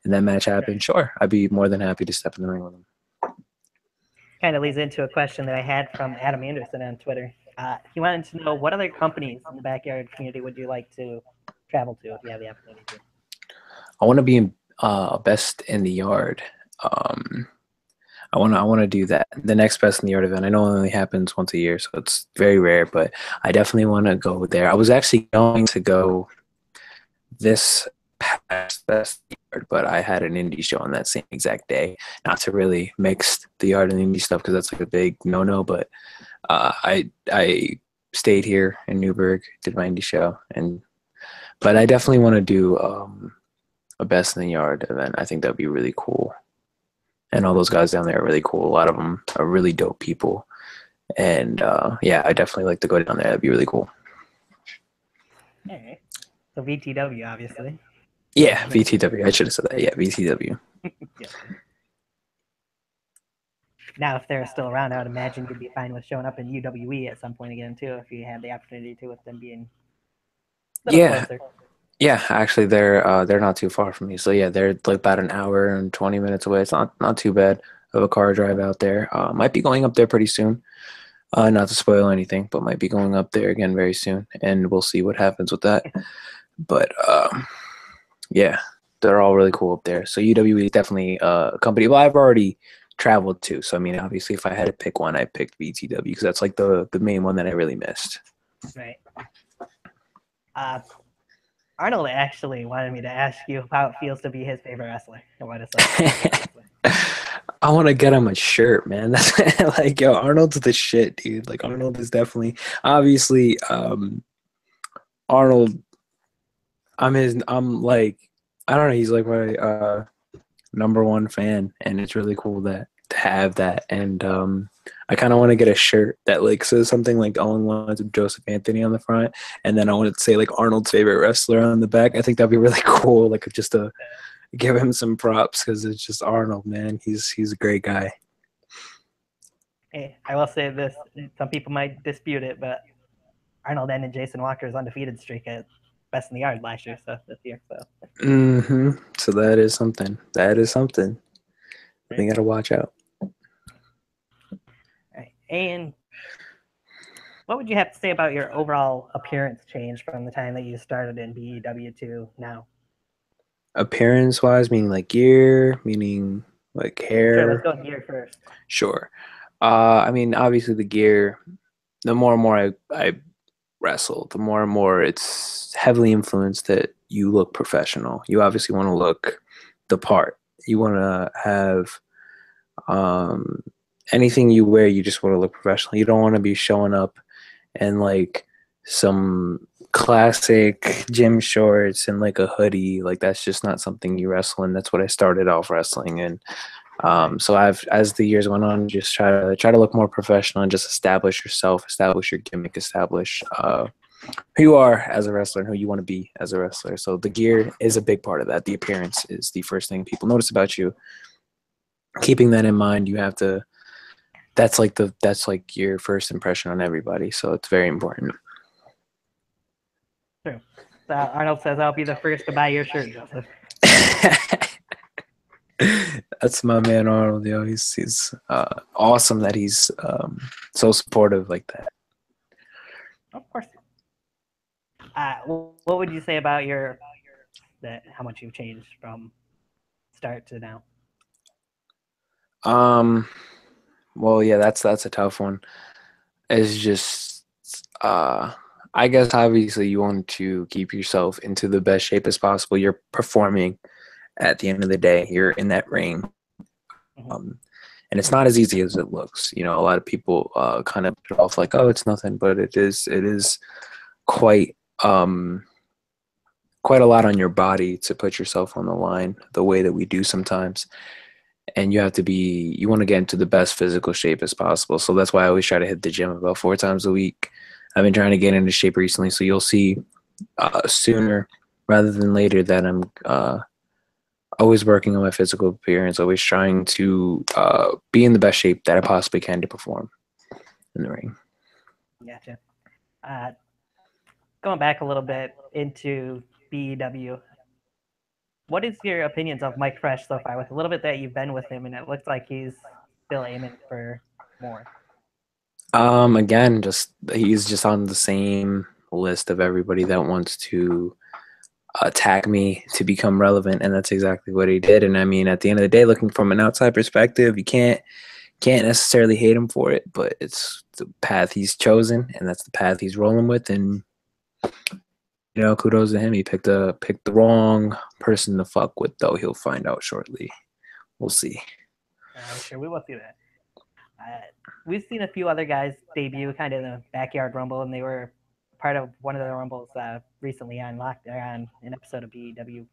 and that match happened, sure, I'd be more than happy to step in the ring with them. Kind of leads into a question that I had from Adam Anderson on Twitter. He wanted to know what other companies in the backyard community would you like to travel to if you have the opportunity to? I want to be best in the yard. I want to do that. The next best in the yard event. I know it only happens once a year, so it's very rare. But I definitely want to go there. I was actually going to go this past best yard, but I had an indie show on that same exact day. Not to really mix the yard and the indie stuff because that's like a big no-no. But I stayed here in Newburgh, did my indie show, but I definitely want to do a best in the yard event. I think that'd be really cool. And all those guys down there are really cool. A lot of them are really dope people. And yeah, I definitely like to go down there. That'd be really cool. All right. So VTW, obviously. Yeah, VTW. I should have said that. Yeah, VTW. Yeah. Now, if they're still around, I would imagine you'd be fine with showing up in UWE at some point again, too, if you had the opportunity to, with them being a little closer. Yeah, actually, they're not too far from me. So yeah, they're like about an hour and 20 minutes away. It's not too bad of a car drive out there. Might be going up there pretty soon. Not to spoil anything, but might be going up there again very soon, and we'll see what happens with that. But yeah, they're all really cool up there. So UWE is definitely a company. Well, I've already traveled to. So I mean, obviously, if I had to pick one, I picked VTW because that's like the main one that I really missed. Right. Arnold actually wanted me to ask you how it feels to be his favorite wrestler and what it's like. I want to get him a shirt, man. That's like, yo, Arnold's the shit, dude. Like, Arnold is definitely, obviously, Arnold. I'm like, I don't know. He's like my number one fan, and it's really cool to have that. And I kind of want to get a shirt that like says something like "Owen Lines of Joseph Anthony" on the front, and then I want to say like Arnold's favorite wrestler on the back. I think that'd be really cool. Like just to give him some props because it's just Arnold, man. He's a great guy. Hey, I will say this: some people might dispute it, but Arnold ended Jason Walker's undefeated streak at Best in the Yard last year, so this year. So. So that is something. That is something. We gotta watch out. Right. And what would you have to say about your overall appearance change from the time that you started in BEW to now? Appearance wise, meaning like gear, meaning like hair. Sure, let's go with gear first. Sure. I mean, obviously the gear. The more and more I wrestle, the more and more it's heavily influenced that you look professional. You obviously want to look the part. You want to have anything you wear. You just want to look professional. You don't want to be showing up in like some classic gym shorts and like a hoodie. Like that's just not something you wrestle in. That's what I started off wrestling in. So I've, as the years went on, just try to look more professional and just establish yourself, establish your gimmick, establish who you are as a wrestler and who you want to be as a wrestler. So the gear is a big part of that. The appearance is the first thing people notice about you. Keeping that in mind, you have to. That's like your first impression on everybody. So it's very important. True. So Arnold says I'll be the first to buy your shirt, Joseph. That's my man Arnold. Yo, he's awesome that he's so supportive like that. Of course. What would you say about how much you've changed from start to now? Well, yeah, that's a tough one. It's just I guess obviously you want to keep yourself into the best shape as possible. You're performing at the end of the day. You're in that ring. and it's not as easy as it looks. You know, a lot of people kind of put it off like, oh, it's nothing, but it is quite quite a lot on your body to put yourself on the line the way that we do sometimes. And you want to get into the best physical shape as possible. So that's why I always try to hit the gym about 4 times a week. I've been trying to get into shape recently, so you'll see sooner rather than later that I'm always working on my physical appearance, always trying to be in the best shape that I possibly can to perform in the ring. Gotcha. Going back a little bit into BEW, what is your opinions of Mike Fresh so far? With a little bit that you've been with him, and it looks like he's still aiming for more. Again, he's just on the same list of everybody that wants to attack me to become relevant, and that's exactly what he did. And I mean, at the end of the day, looking from an outside perspective, you can't necessarily hate him for it, but it's the path he's chosen, and that's the path he's rolling with. And you know, kudos to him. He picked the wrong person to fuck with, though. He'll find out shortly. We'll see. I'm sure we will see that. We've seen a few other guys debut kind of in the backyard rumble, and they were part of one of the rumbles recently on an episode of BEW.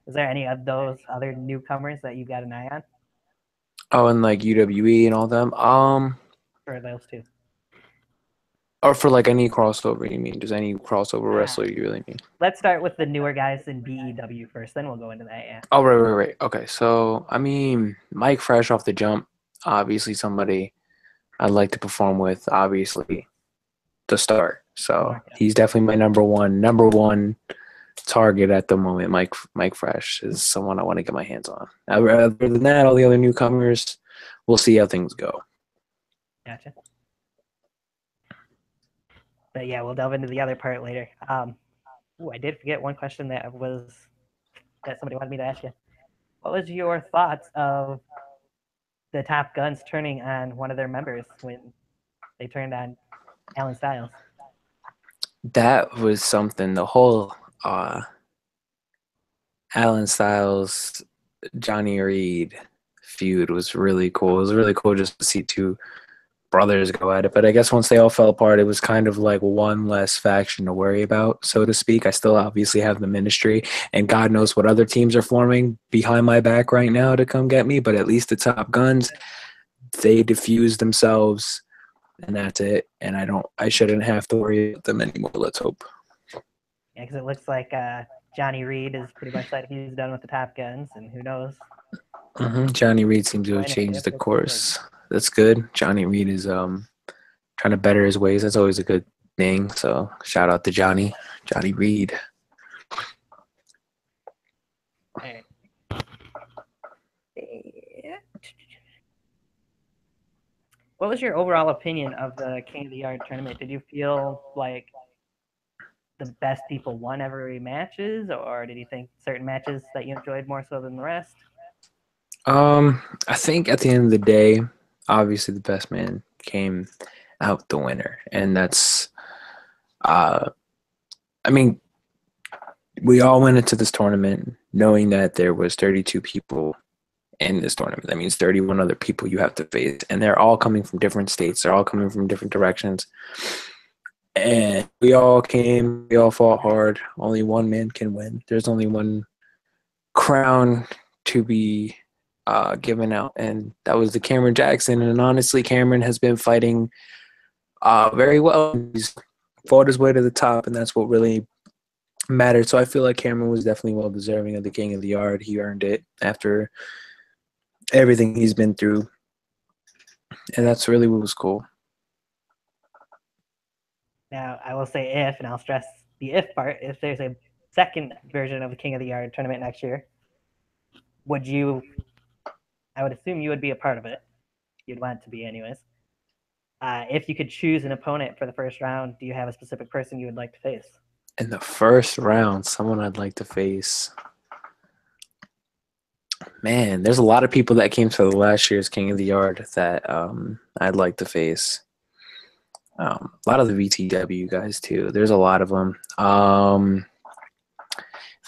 Is there any of those other newcomers that you got an eye on? Oh, and like UWE and all them. For those two. Or for like any crossover, you mean? Does any crossover wrestler you really mean? Let's start with the newer guys in BEW first, then we'll go into that, yeah. Oh, right. Okay, so, I mean, Mike Fresh off the jump, obviously somebody I'd like to perform with, obviously, to start. So, he's definitely my number one target at the moment. Mike Fresh is someone I want to get my hands on. Other than that, all the other newcomers, we'll see how things go. Gotcha. But yeah, we'll delve into the other part later. I did forget one question that somebody wanted me to ask you. What was your thoughts of the Top Guns turning on one of their members when they turned on Alan Styles? That was something. The whole Alan Styles, Johnny Reed feud was really cool. It was really cool just to see two brothers go at it. But I guess once they all fell apart, it was kind of like one less faction to worry about, so to speak. I still obviously have the Ministry, and God knows what other teams are forming behind my back right now to come get me. But at least the Top Guns, they diffused themselves, and that's it. And I shouldn't have to worry about them anymore. Let's hope. Yeah, because it looks like Johnny Reed is pretty much like he's done with the Top Guns, and who knows? Johnny Reed seems to have changed the course. That's good. Johnny Reed is trying to better his ways. That's always a good thing. So shout out to Johnny Reed. All right. What was your overall opinion of the King of the Yard tournament? Did you feel like the best people won every matches, or did you think certain matches that you enjoyed more so than the rest? I think at the end of the day, obviously the best man came out the winner, and that's I mean, we all went into this tournament knowing that there was 32 people in this tournament. That means 31 other people you have to face, and they're all coming from different states. They're all coming from different directions. And we all fought hard. Only one man can win. There's only one crown to be given out, and that was the Cameron Jackson. And honestly, Cameron has been fighting very well. He's fought his way to the top, and that's what really mattered. So I feel like Cameron was definitely well deserving of the King of the Yard. He earned it after everything he's been through, and that's really what was cool. Now, I will say if, and I'll stress the if part, if there's a second version of the King of the Yard tournament next year, I would assume you would be a part of it. You'd want to be anyways. If you could choose an opponent for the first round, do you have a specific person you would like to face? In the first round, someone I'd like to face. Man, there's a lot of people that came to the last year's King of the Yard that I'd like to face. A lot of the VTW guys too. There's a lot of them. If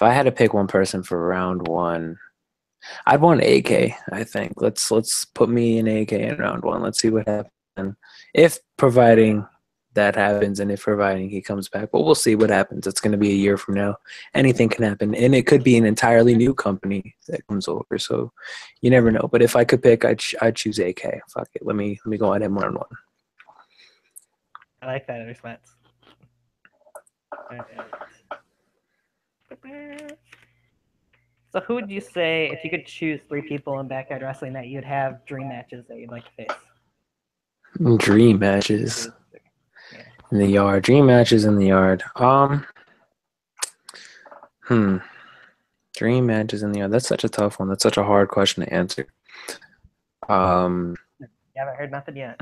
I had to pick one person for round one, I'd want AK. I think let's put me in AK in round one. Let's see what happens. If providing that happens, and if providing he comes back, but we'll see what happens. It's going to be a year from now. Anything can happen, and it could be an entirely new company that comes over. So you never know. But if I could pick, I'd choose AK. Fuck it. Let me go ahead and round one. I like that response. All right. So who would you say, if you could choose 3 people in backyard wrestling that you'd have dream matches that you'd like to face? Dream matches Yeah. in the yard. Dream matches in the yard. Dream matches in the yard. That's such a tough one. That's such a hard question to answer. You haven't heard nothing yet.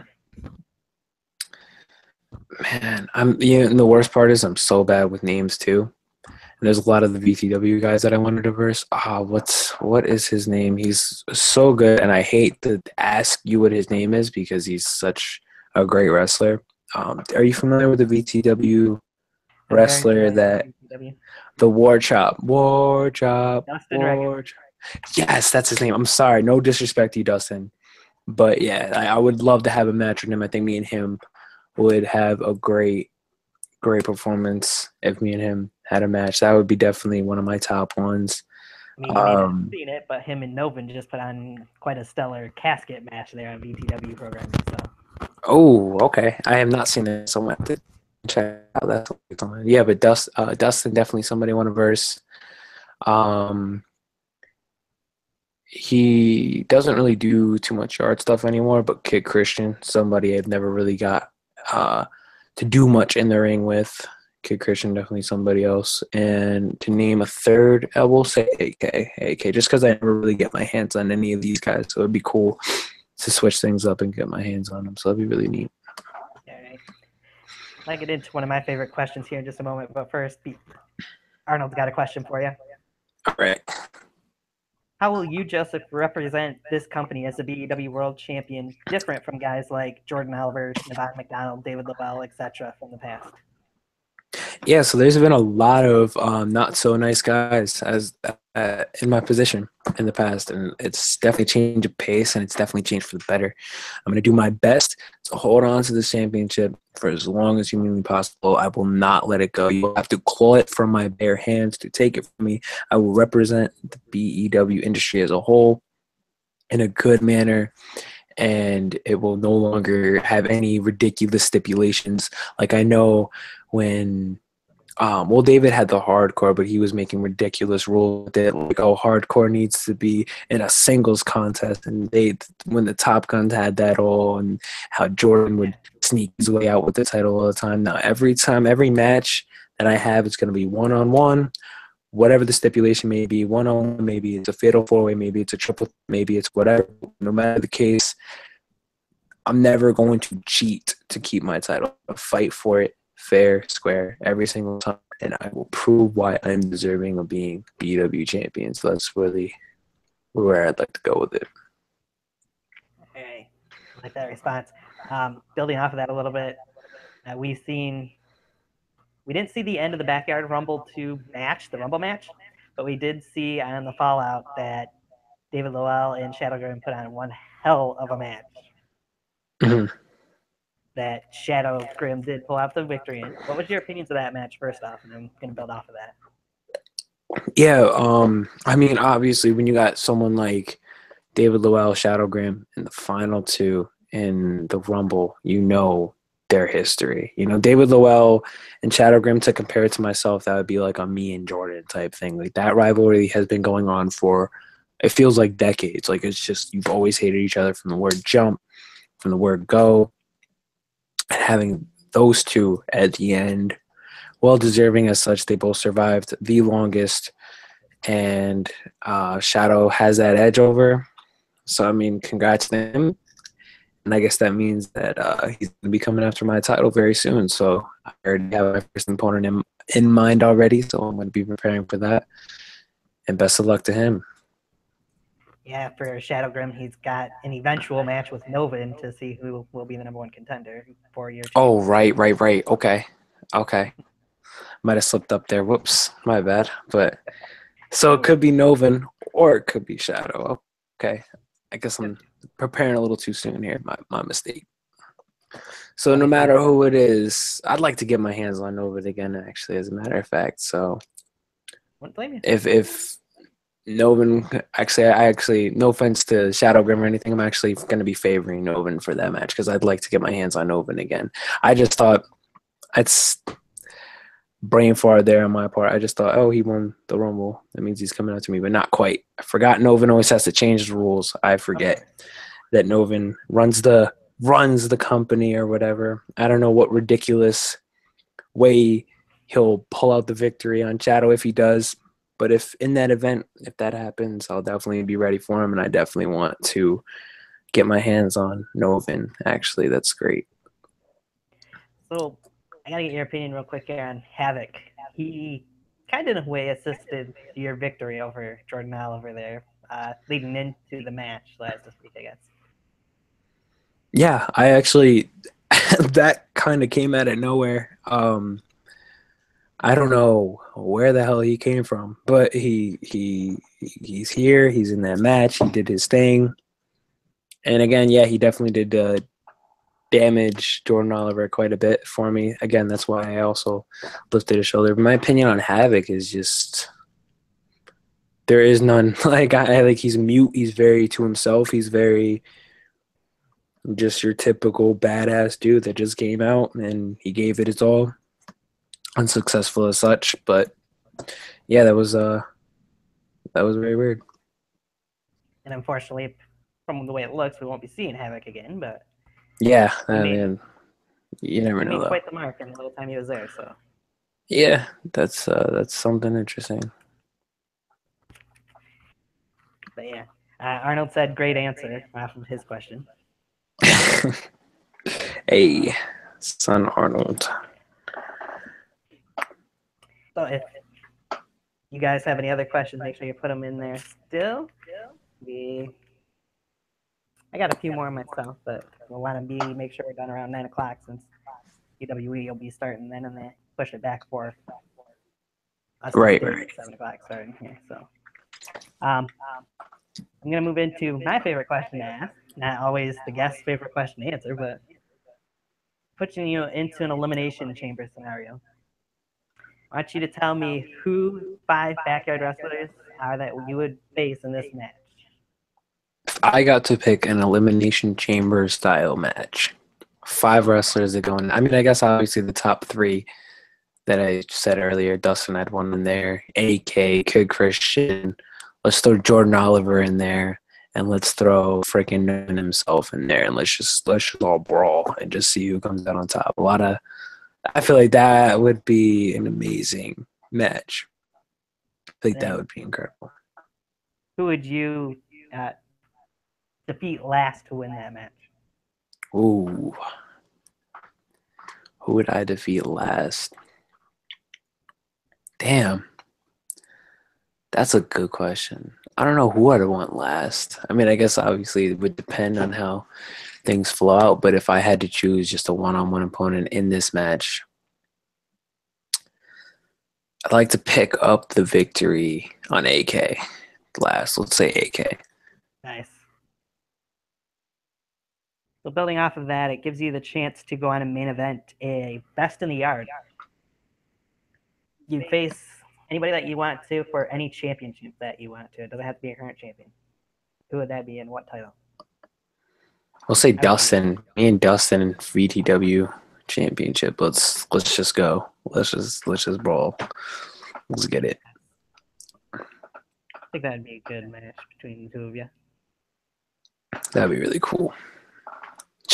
Man, and the worst part is I'm so bad with names too. And there's a lot of the VTW guys that I wanted to verse. What is his name? He's so good, and I hate to ask you what his name is because he's such a great wrestler. Are you familiar with the VTW wrestler that the War Chop? Dustin Regan. Yes, that's his name. I'm sorry, no disrespect to you, Dustin, but yeah, I would love to have a match with him. I think me and him would have a great performance if me and him had a match. That would be definitely one of my top ones. I mean, you may not have seen it, but him and Novin just put on quite a stellar casket match there on VTW programming. So. Oh, okay. I have not seen it, so I have to check out that. Yeah, but Dustin definitely somebody I want to verse. He doesn't really do too much yard stuff anymore, but Kid Christian, somebody I've never really got to do much in the ring with. Kid Christian, definitely somebody else. And to name a third, I will say AK, just because I never really get my hands on any of these guys. So it'd be cool to switch things up and get my hands on them. So that'd be really neat. All right. I'll get into one of my favorite questions here in just a moment. But first, Arnold's got a question for you. All right. How will you, Joseph, represent this company as the BEW World Champion different from guys like Jordan Oliver, Nevada McDonald, David Lovell, etc. from the past? Yeah, so there's been a lot of not so nice guys as in my position in the past, and it's definitely changed the pace, and it's definitely changed for the better. I'm going to do my best to hold on to this championship for as long as humanly possible. I will not let it go. You'll have to claw it from my bare hands to take it from me. I will represent the BEW industry as a whole in a good manner, and it will no longer have any ridiculous stipulations. Like I know when David had the hardcore, but he was making ridiculous rules that like, hardcore needs to be in a singles contest, and when the Top Guns had that all, and how Jordan would sneak his way out with the title all the time. Now every match that I have is going to be 1-on-1, whatever the stipulation may be, 1-on-1, maybe it's a fatal 4-way, maybe it's a triple, maybe it's whatever. No matter the case, I'm never going to cheat to keep my title. I'll fight for it fair, square, every single time, and I will prove why I'm deserving of being BW champion. So that's really where I'd like to go with it. Okay, I like that response. Building off of that a little bit, we didn't see the end of the Backyard Rumble 2 match, the Rumble match, but we did see on the Fallout that David Lowell and Shadow Grim put on one hell of a match. Mm-hmm. That Shadow Grim did pull out the victory in. What was your opinions of that match first off, and I'm going to build off of that? Yeah, I mean, obviously, when you got someone like David Lowell, Shadow Grim in the final 2 in the Rumble, you know their history. You know, David Lowell and Shadow Grim, to compare it to myself, that would be like a me and Jordan type thing. Like that rivalry has been going on for, it feels like decades. Like it's just, you've always hated each other from the word jump, from the word go. And having those two at the end, well deserving as such, they both survived the longest, and Shadow has that edge over. So I mean, congrats to him, and I guess that means that he's going to be coming after my title very soon. So I already have my first opponent in mind already, so I'm going to be preparing for that. And best of luck to him. Yeah, for Shadow Grim, he's got an eventual match with Novin to see who will be the #1 contender for your. Oh, right. Okay. Might have slipped up there. Whoops, my bad. But so it could be Novin Or it could be Shadow. Okay. I guess I'm preparing a little too soon here. My mistake. So no matter who it is, I'd like to get my hands on Nova again, actually, as a matter of fact. So Wouldn't blame you. if Novin, I no offense to Shadow Grim or anything, I'm actually going to be favoring Novin for that match because I'd like to get my hands on Novin again. I just thought it's brain fart there on my part. I just thought, oh, he won the Rumble. That means he's coming out to me, but not quite. I forgot Novin always has to change the rules. I forget that Novin runs the company or whatever. I don't know what ridiculous way he'll pull out the victory on Shadow if he does. But if in that event, if that happens, I'll definitely be ready for him, and I definitely want to get my hands on Novin. Actually, that's great. So I gotta get your opinion real quick here on Havoc. He kind of in a way assisted your victory over Jordan Oliver there, leading into the match last week, I guess. Yeah, I actually that kind of came out of nowhere. I don't know where the hell he came from, but he's here. He's in that match. He did his thing, and again, yeah, he definitely did damage Jordan Oliver quite a bit for me. Again, that's why I also lifted his shoulder. But my opinion on Havoc is just there is none. Like he's mute. He's very to himself. He's very just your typical badass dude that just came out and he gave it his all. Unsuccessful as such, but yeah, that was very weird. And unfortunately, from the way it looks, we won't be seeing Havoc again. But Yeah, man, you never he know made though. quite the mark in the little time he was there. So Yeah, that's something interesting. but yeah, Arnold said, "Great answer" off of his question. Hey, son Arnold. So if you guys have any other questions, make sure you put them in there. Still, I got a few more myself, but we'll want to make sure we're done around 9 o'clock since UWE will be starting then, and they push it back for us to Right, begin right. at 7 o'clock starting here. So, I'm gonna move into my favorite question to ask. Not always the guest's favorite question to answer, but putting you into an elimination chamber scenario. I want you to tell me who 5 backyard wrestlers are that you would face in this match. If I got to pick an elimination chamber style match, 5 wrestlers that go in. I mean, I guess obviously the top 3 that I said earlier. Dustin had one in there. AK, Kid Christian. Let's throw Jordan Oliver in there, and let's throw freaking Noonan himself in there, and let's just all brawl and just see who comes out on top. I feel like that would be an amazing match. I think that would be incredible. Who would you defeat last to win that match? Ooh. Who would I defeat last? Damn. That's a good question. I don't know who I'd want last. I mean, I guess obviously it would depend on how things flow out, but if I had to choose just a one-on-one opponent in this match, I'd like to pick up the victory on AK last. Let's say AK. Nice. So building off of that, it gives you the chance to go on a main event, a best in the yard. You face anybody that you want to for any championship that you want to. It doesn't have to be a current champion. Who would that be and what title? We'll say Dustin. Me and Dustin VTW championship. Let's just go. Let's just brawl. Let's get it. I think that'd be a good match between the two of you. That'd be really cool.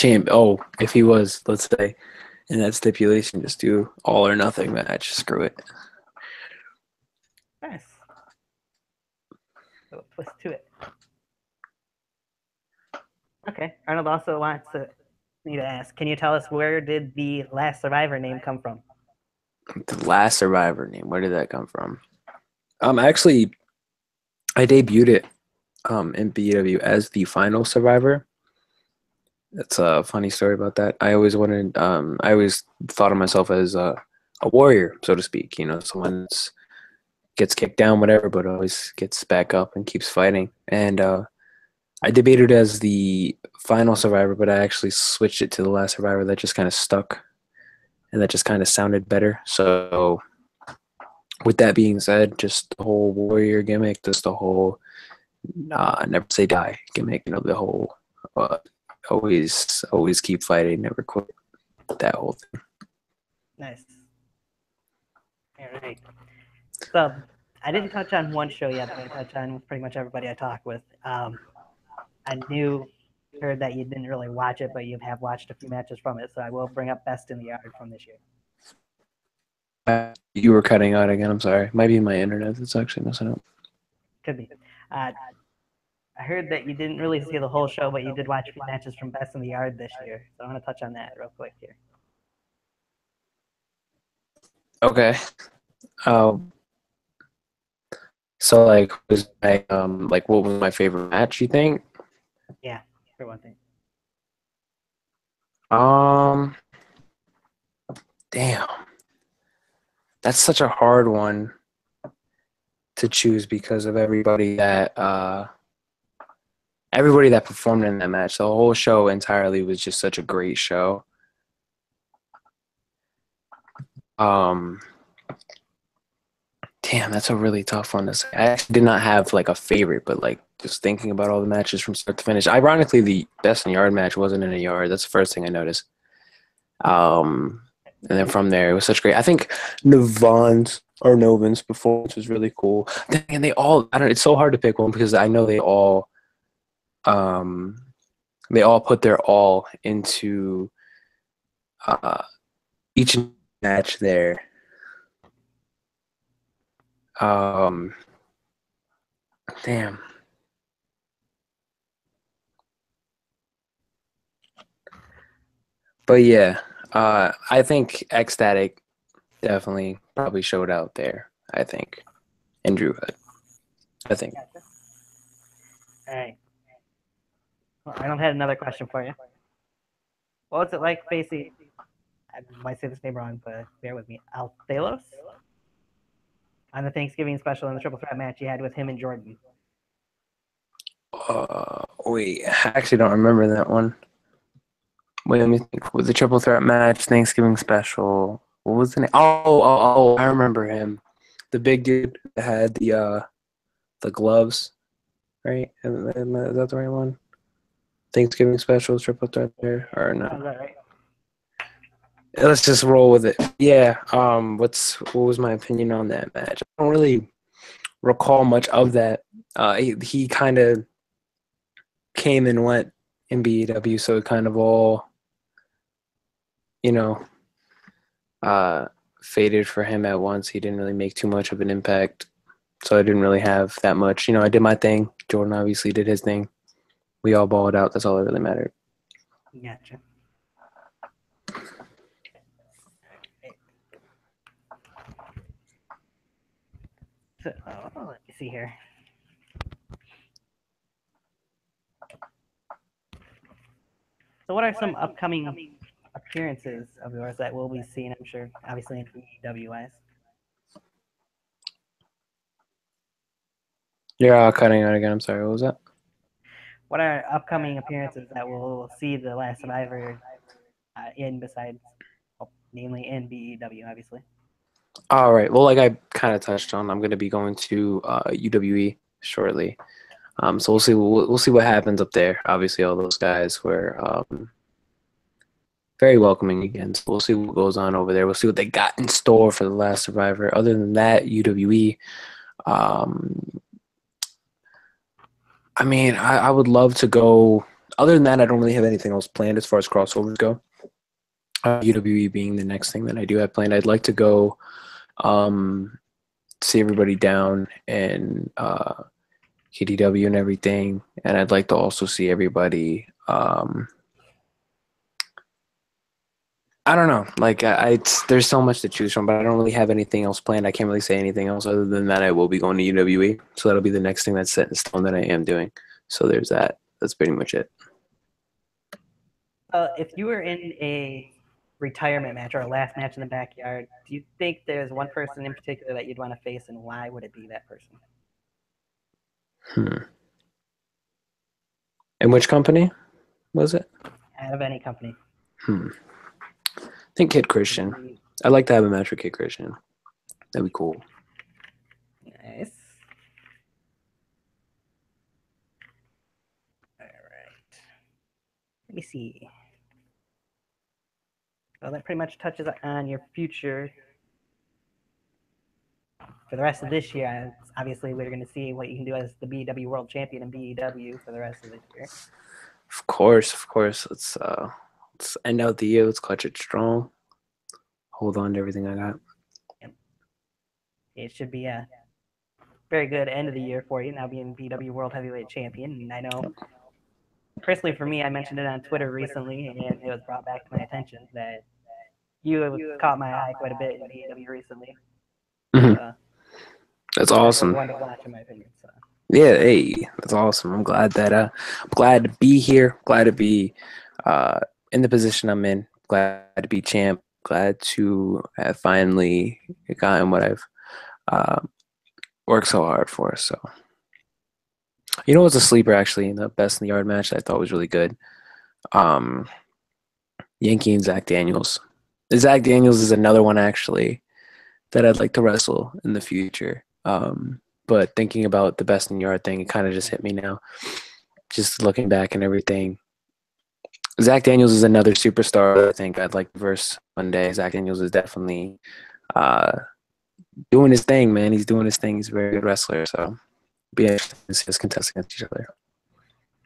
If he was, let's say, in that stipulation, just do all or nothing match. Screw it. Nice. So twist to it. Okay. Arnold also wants me to ask, can you tell us where did the last survivor name come from? The last survivor name, where did that come from? Actually, I debuted it in BW as the final survivor. That's a funny story about that. I always thought of myself as a warrior, so to speak. You know, someone that's gets kicked down, whatever, but always gets back up and keeps fighting. And I debated as the final Survivor, but I actually switched it to the last Survivor. That just kind of stuck, and that just kind of sounded better. So, with that being said, just the whole warrior gimmick, just the whole never say die gimmick, the whole uh, always keep fighting, never quit. That whole thing. Nice. All right. So I didn't touch on one show yet, but I touched on pretty much everybody I talk with. I heard that you didn't really watch it, but you have watched a few matches from it. So I will bring up Best in the Yard from this year. You were cutting out again. I'm sorry. Might be my internet that's actually messing up. Could be. I heard that you didn't really see the whole show, but you did watch a few matches from Best in the Yard this year. So I want to touch on that real quick here. Okay. So what was my favorite match, you think? Yeah, for one thing. Damn. That's such a hard one to choose because of everybody that performed in that match. The whole show entirely was just such a great show. Damn, that's a really tough one to say. I actually did not have like a favorite, but like just thinking about all the matches from start to finish. Ironically, the Best in Yard match wasn't in a yard. That's the first thing I noticed. And then from there, it was such great. I think Novan's performance was really cool. And they all, I don't. It's so hard to pick one because I know they all put their all into each match there. Damn. But yeah, I think Ecstatic definitely probably showed out there. I think, and Drew Hood. I think. Gotcha. All right. Well, I don't have another question for you. What was it like facing? I might say this name wrong, but bear with me. Althelos on the Thanksgiving special in the triple threat match you had with him and Jordan. Wait, I actually don't remember that one. Wait, let me think. With the triple threat match, Thanksgiving special. What was the name? Oh, I remember him. The big dude that had the gloves, right? Is that the right one? Thanksgiving special, triple threat there, or no? Is that right? Let's just roll with it. Yeah. What was my opinion on that match? I don't really recall much of that. He kind of came and went in BEW, so it kind of all, faded for him at once. He didn't really make too much of an impact, so I didn't really have that much. I did my thing. Jordan obviously did his thing. We all balled out. That's all that really mattered. Gotcha. So, let me see here. So, what are some upcoming appearances of yours that we'll be seeing? I'm sure, obviously, in BWS. You're cutting out again. I'm sorry. What was that? What are upcoming appearances that we'll see the Last Survivor in, besides, well, mainly in BEW, obviously? All right. Well, like I kind of touched on, I'm going to be going to UWE shortly. So we'll see what happens up there. Obviously, all those guys were very welcoming again. So we'll see what goes on over there. We'll see what they got in store for the Last Survivor. Other than that, UWE. I mean, I would love to go. Other than that, I don't really have anything else planned as far as crossovers go. UWE being the next thing that I do have planned. I'd like to go see everybody down in KDW and everything, and I'd like to also see everybody. I don't know. Like there's so much to choose from, but I don't really have anything else planned. I can't really say anything else other than that I will be going to UWE. So that'll be the next thing that's set in stone that I am doing. So there's that. That's pretty much it. If you were in a retirement match or a last match in the backyard, do you think there's one person in particular that you'd want to face, and why would it be that person? And which company was it? Out of any company. I think Kid Christian. I'd like to have a match with Kid Christian. That'd be cool. Nice. All right. Let me see. Well, that pretty much touches on your future for the rest of this year. Obviously, we're going to see what you can do as the BEW World Champion in BEW for the rest of this year. Of course. Let's end out the year. Let's clutch it strong. Hold on to everything I got. Yep. It should be a very good end of the year for you, now being BEW World Heavyweight Champion. And I know, personally for me, I mentioned it on Twitter recently, and it was brought back to my attention that you have caught my eye quite a bit in BEW recently. That's awesome. One to watch, in my opinion. So. Yeah, hey, that's awesome. I'm glad to be here. Glad to be in the position I'm in. Glad to be champ. Glad to have finally gotten what I've worked so hard for. So, you know, what's a sleeper actually? The best in the yard match that I thought was really good. Yankee and Zach Daniels. Zach Daniels is another one actually that I'd like to wrestle in the future. But thinking about the best in yard thing, it kind of just hit me now. Just looking back and everything. Zach Daniels is another superstar I think I'd like to verse one day. Zach Daniels is definitely doing his thing, man. He's doing his thing. He's a very good wrestler. So be interesting to see us contest against each other.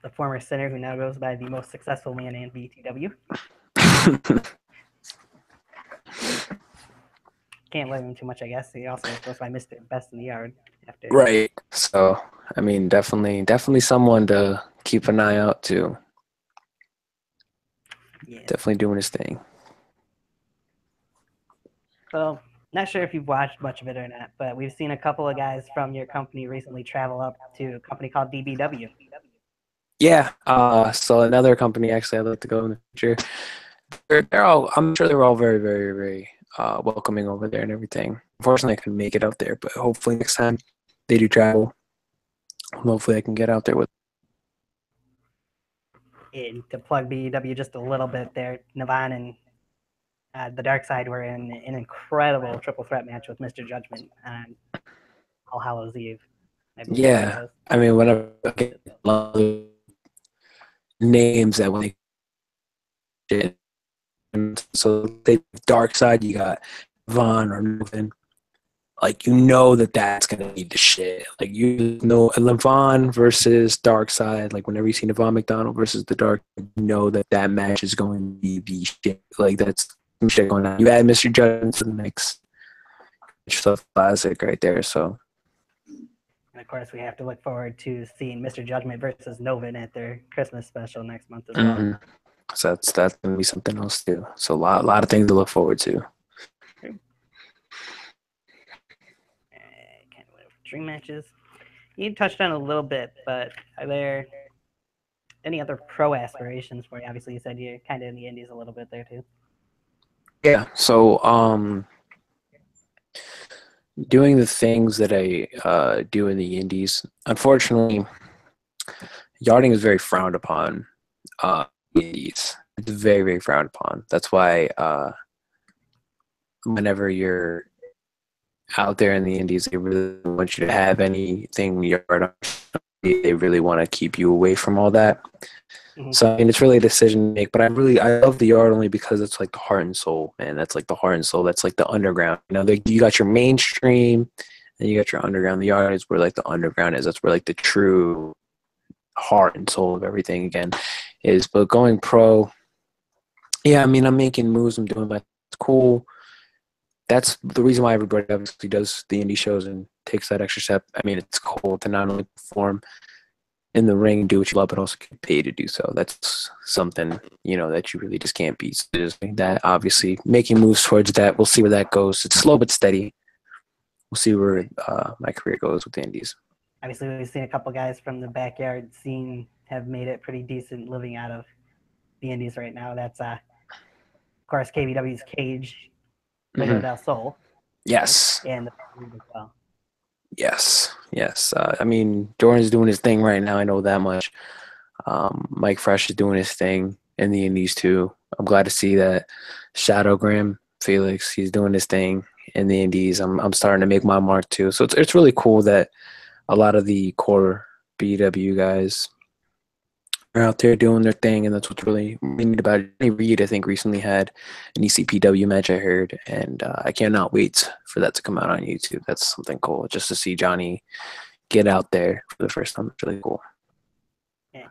The former center who now goes by the most successful man in BTW. Can't blame him too much, I guess. He also goes by Mr. Best in the Yard. After. Right. So, I mean, definitely someone to keep an eye out to. Yeah. Definitely doing his thing. So, not sure if you've watched much of it or not, but we've seen a couple of guys from your company recently travel up to a company called DBW. Yeah. So another company actually I'd like to go in the future. They're all. I'm sure they're all very, very, very welcoming over there and everything. Unfortunately, I couldn't make it out there, but hopefully next time they do travel, hopefully I can get out there with. And to plug BEW just a little bit there, Navan and the Dark Side were in an incredible triple threat match with Mr. Judgment on All Hallows Eve. Yeah, I mean, whenever I get names that when they so they Dark Side, you got Vaughn or Novin. Like, you know that's gonna be the shit. Like, you know, Levon versus Dark Side. Like, whenever you see Levon McDonald versus the Dark, you know that match is going to be the shit. Like, that's some shit going on. You add Mr. Judgment to the mix. It's just a classic right there. So, and of course, we have to look forward to seeing Mr. Judgment versus Novin at their Christmas special next month as well. So that's gonna be something else too. So a lot of things to look forward to. Dream matches. You touched on a little bit, but are there any other pro aspirations for you? Obviously, you said you're kind of in the indies a little bit there too. Yeah. So doing the things that I do in the indies. Unfortunately, yarding is very frowned upon. Indies, it's very, very frowned upon. That's why whenever you're out there in the indies, they really want you to have anything yard. They really want to keep you away from all that. Mm-hmm. So I mean, it's really a decision to make. But I love the yard only because it's like the heart and soul, man. That's like the heart and soul. That's like the underground. You know, you got your mainstream, and you got your underground. The yard is where like the underground is. That's where like the true heart and soul of everything again is. But going pro, yeah, I mean, I'm making moves. I'm doing that. It's cool. That's the reason why everybody obviously does the indie shows and takes that extra step. I mean, it's cool to not only perform in the ring and do what you love, but also get paid to do so. That's something, you know, that you really just can't beat. So just that, obviously, making moves towards that. We'll see where that goes. It's slow but steady. We'll see where my career goes with the indies. Obviously, we've seen a couple guys from the backyard scene have made it pretty decent living out of the indies right now. That's of course, KBW's Cage, Legado del Sol, Yes. and the League as well. Yes. I mean, Jordan's doing his thing right now. I know that much. Mike Fresh is doing his thing in the Indies too. I'm glad to see that Shadowgram Felix, he's doing his thing in the Indies. I'm starting to make my mark too. So it's really cool that a lot of the core BW guys are out there doing their thing, and that's what's really neat about it. Johnny Reed, I think, recently had an ECPW match I heard, and I cannot wait for that to come out on YouTube. That's something cool, just to see Johnny get out there for the first time. It's really cool. Yeah.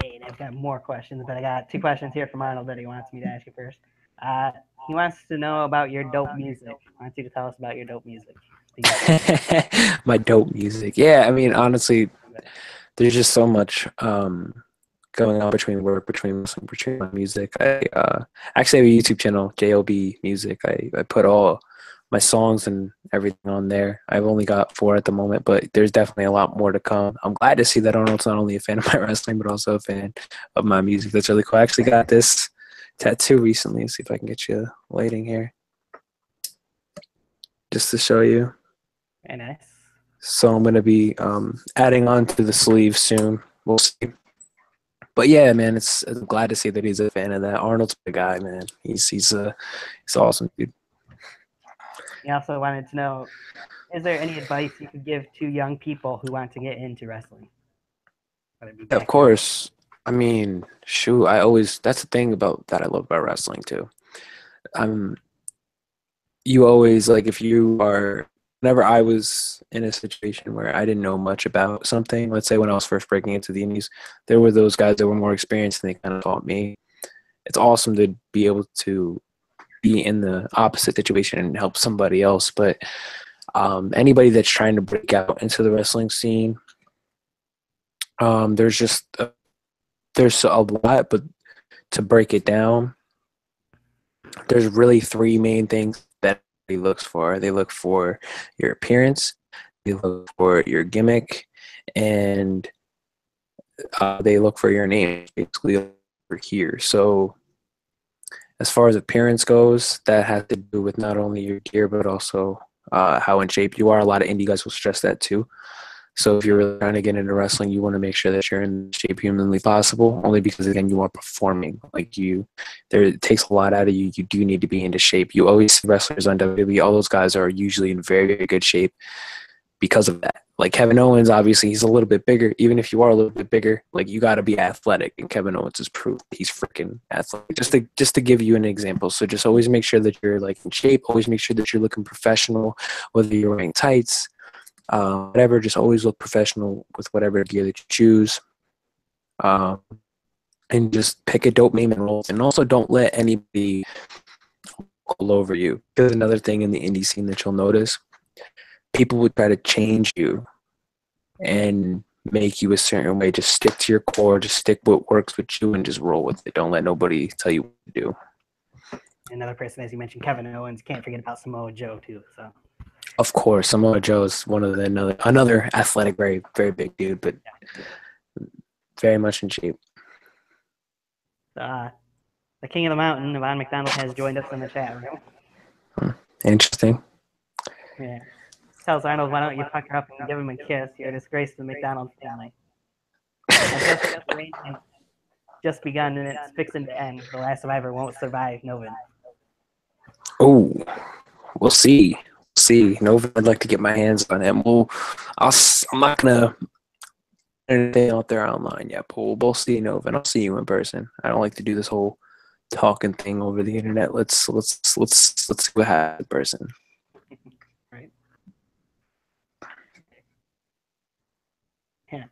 Hey, and I've got more questions, but I got 2 questions here from Arnold that he wants me to ask you first. He wants to know about your dope music. He wants you to tell us about your dope music. My dope music. Yeah, I mean, honestly, there's just so much going on between work, between my music. I actually have a YouTube channel, JOB Music. I put all my songs and everything on there. I've only got 4 at the moment, but there's definitely a lot more to come. I'm glad to see that Arnold's not only a fan of my wrestling, but also a fan of my music. That's really cool. I actually got this tattoo recently. Let's see if I can get you lighting here. Just to show you. Very nice. So I'm going to be adding on to the sleeve soon. We'll see. But yeah, man, I'm glad to see that he's a fan of that. Arnold's the guy, man. He's awesome, dude. He also wanted to know, is there any advice you could give to young people who want to get into wrestling? Of course. I mean, shoot, that's the thing about that I love about wrestling too. You always, like, if you are, whenever I was in a situation where I didn't know much about something, let's say when I was first breaking into the indies, there were those guys that were more experienced and they kind of taught me. It's awesome to be able to be in the opposite situation and help somebody else. But anybody that's trying to break out into the wrestling scene, there's a lot, but to break it down, there's really 3 main things that he looks for. They look for your appearance, they look for your gimmick, and they look for your name, basically over here. So as far as appearance goes, that has to do with not only your gear, but also how in shape you are. A lot of indie guys will stress that too. So if you're really trying to get into wrestling, you want to make sure that you're in shape humanly possible, only because, again, you are performing. It takes a lot out of you. You do need to be into shape. You always see wrestlers on WWE, all those guys are usually in very, very good shape because of that. Like Kevin Owens, obviously, he's a little bit bigger. Even if you are a little bit bigger, like, you got to be athletic, and Kevin Owens has proved he's freaking athletic. Just to give you an example. So just always make sure that you're, like, in shape. Always make sure that you're looking professional, whether you're wearing tights, whatever. Just always look professional with whatever gear that you choose, and just pick a dope name and roll. And also, don't let anybody all over you. Because another thing in the indie scene that you'll notice, people would try to change you and make you a certain way. Just stick to your core. Just stick what works with you and just roll with it. Don't let nobody tell you what to do. Another person, as you mentioned, Kevin Owens. Can't forget about Samoa Joe too. So. Of course, Samoa Joe is one of another athletic, very, very big dude, but very much in shape. The King of the Mountain, Yvonne McDonald, has joined us in the chat room. Interesting. Yeah. Tells Arnold, why don't you pucker up and give him a kiss? You're a disgrace to the McDonald family. I guess the reign has just begun and it's fixing to end. The last survivor won't survive Novin. Oh, we'll see. Novin, I'd like to get my hands on him. I'm not gonna put anything out there online yet, but we'll see Novin. I'll see you in person. I don't like to do this whole talking thing over the internet. Let's see what happens in person. Right. Yeah.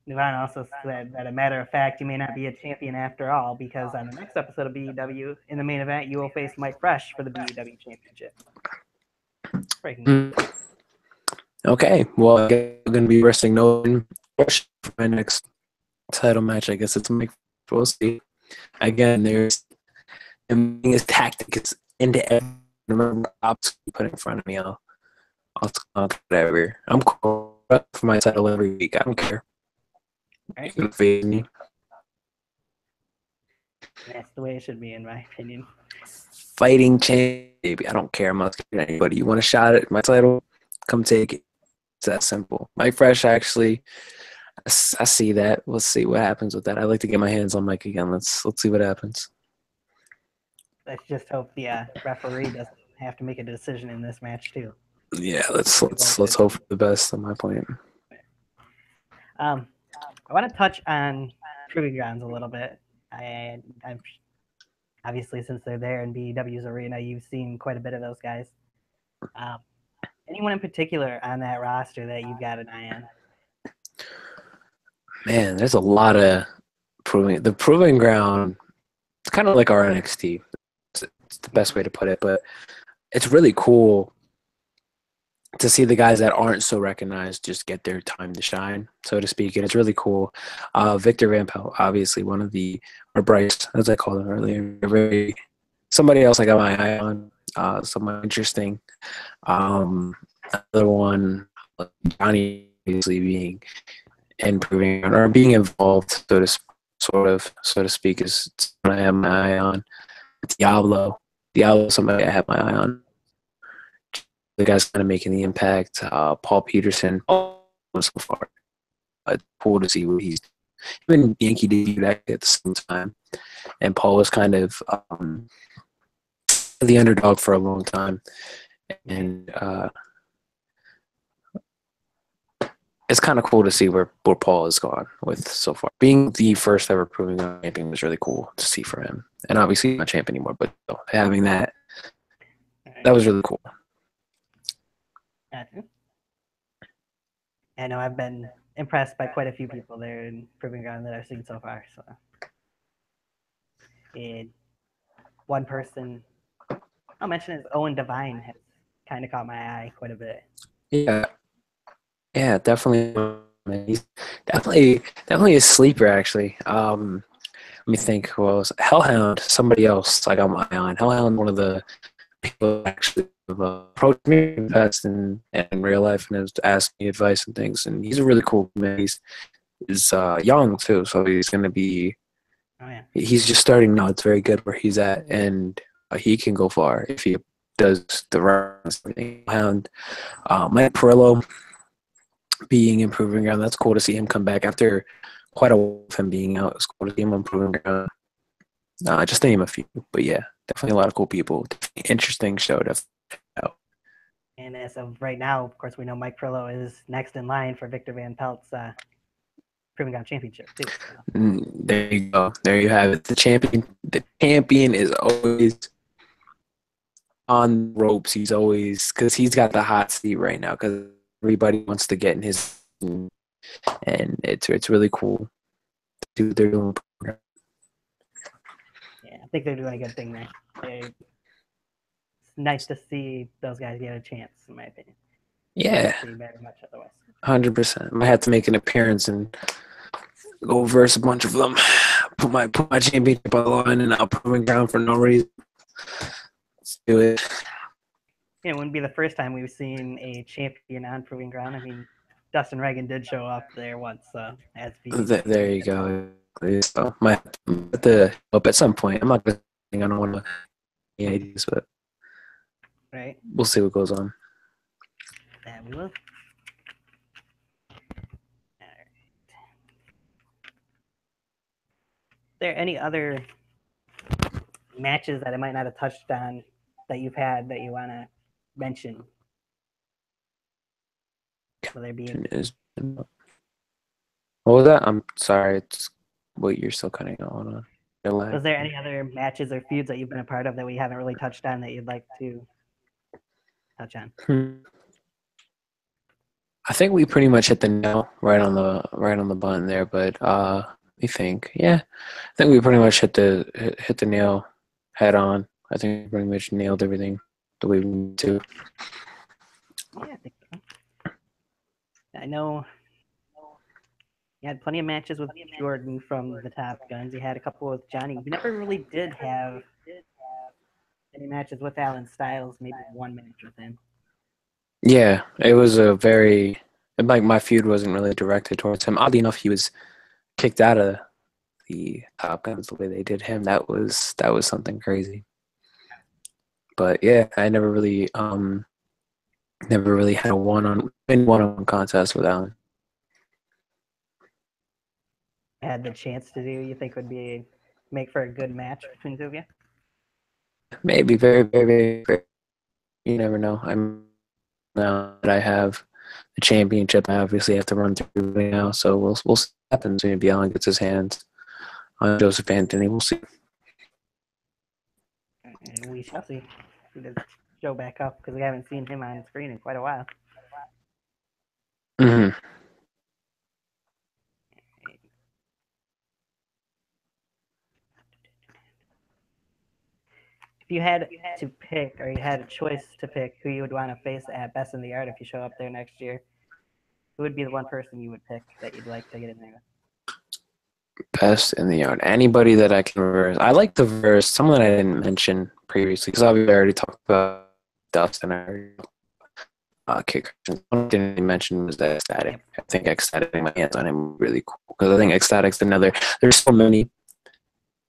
Yvonne also said that, a matter of fact, you may not be a champion after all, because on the next episode of BEW, in the main event, you will face Mike Fresh for the BEW championship. Okay, well, I'm going to be wrestling Novin Fresh for my next title match. I guess it's Mike. We'll see. Again, there's his tactics into every option you put in front of me. I'll whatever. I'm cool for my title every week. I don't care. Right. You're gonna face me. That's the way it should be, in my opinion. Fighting champ, baby. I don't care. I'm not scared of anybody. You want a shot at my title? Come take it. It's that simple. Mike Fresh, actually, I see that. Let's see what happens with that. I'd like to get my hands on Mike again. Let's see what happens. Let's just hope the referee doesn't have to make a decision in this match too. Yeah, let's hope for the best on my point. I want to touch on Proving Grounds a little bit. I'm obviously, since they're there in BEW's arena, you've seen quite a bit of those guys. Um, anyone in particular on that roster that you've got an eye on? Man, there's a lot of proving ground. It's kind of like our NXT. It's the best way to put it, but it's really cool to see the guys that aren't so recognized just get their time to shine, so to speak, and it's really cool. Victor Van Pelt, obviously one of the, or Bryce, as I called him earlier, somebody else I got my eye on, someone interesting. Another one, Johnny, obviously being improving or being involved, so to speak, is what I have my eye on. Diablo, somebody I have my eye on. The guy's kind of making the impact. Paul Peterson, so far, cool to see what he's doing. Even Yankee debuted at the same time, and Paul was kind of the underdog for a long time, and it's kind of cool to see where Paul has gone with so far. Being the first ever proving champion was really cool to see for him, and obviously not champ anymore, but having that was really cool. I know I've been impressed by quite a few people there in Proving Ground that I've seen so far. So, and one person I'll mention is Owen Devine has kind of caught my eye quite a bit. Yeah, definitely. He's definitely a sleeper. Actually, let me think. Who else? Hellhound, somebody else I got my eye on. Hellhound, one of the people actually approached me best in real life and has asked me advice and things. And he's a really cool man. He's young too, so he's going to be. Oh yeah. He's just starting now. It's very good where he's at, and he can go far if he does the runs. Hellhound, Mike Perillo being improving ground. That's cool to see him come back after quite a while of him being out. It's cool to see him improving ground. Just name a few, but yeah, definitely a lot of cool people. Interesting show to out. And as of right now, of course, we know Mike Perillo is next in line for Victor Van Pelt's Proving Ground Championship too. So. There you go. There you have it. The champion is always on ropes. He's always, because he's got the hot seat right now. Because everybody wants to get in his, and it's really cool. They're doing. Yeah, I think they're doing a good thing there. It's nice to see those guys get a chance, in my opinion. Yeah, very much otherwise. 100%. I have to make an appearance and go verse a bunch of them. Put my championship on the line and out proving ground for no reason. Let's do it. Yeah, it wouldn't be the first time we've seen a champion on Proving Ground. I mean, Dustin Reagan did show up there once as There you go. So might have to up at some point. I'm not gonna. I don't want to any ideas, but right. We'll see what goes on. Yeah, we will. All right. Is there any other matches that I might not have touched on that you've had that you want to mention? Will there be? What was that? I'm sorry. It's what you're still cutting on. Was there any other matches or feuds that you've been a part of that we haven't really touched on that you'd like to touch on? I think we pretty much hit the nail right on the button there, but we think, yeah, I think we pretty much hit the nail head on. I think we pretty much nailed everything the way we need to. Yeah, I think so. I know you had plenty of matches with Jordan from the Top Guns. You had a couple with Johnny. You never really did have any matches with Alan Styles, maybe one match with him. Yeah, it was a very, like, my feud wasn't really directed towards him. Oddly enough, he was kicked out of the Top Guns the way they did him. That was something crazy. But yeah, I never really had a one-on-one contest with Alan. Had the chance to do, you think would be make for a good match between the two of you? Maybe very, very, very, very. You never know. I'm now that I have the championship, I obviously have to run through it now. So we'll see what happens. Maybe Alan gets his hands on Joseph Anthony. We'll see. And we shall see. Does show back up because we haven't seen him on screen in quite a while. Mm-hmm. If you had to pick, or you had a choice to pick who you would want to face at Best in the Art if you show up there next year, who would be the one person you would pick that you'd like to get in there? Best in the yard. Anybody that I can verse. I like the verse. Someone I didn't mention previously because obviously I already talked about Dustin. Kicker. One I didn't mention was that Ecstatic. Yep. I think Ecstatic, my hands on him really cool because I think Ecstatic's another. There's so many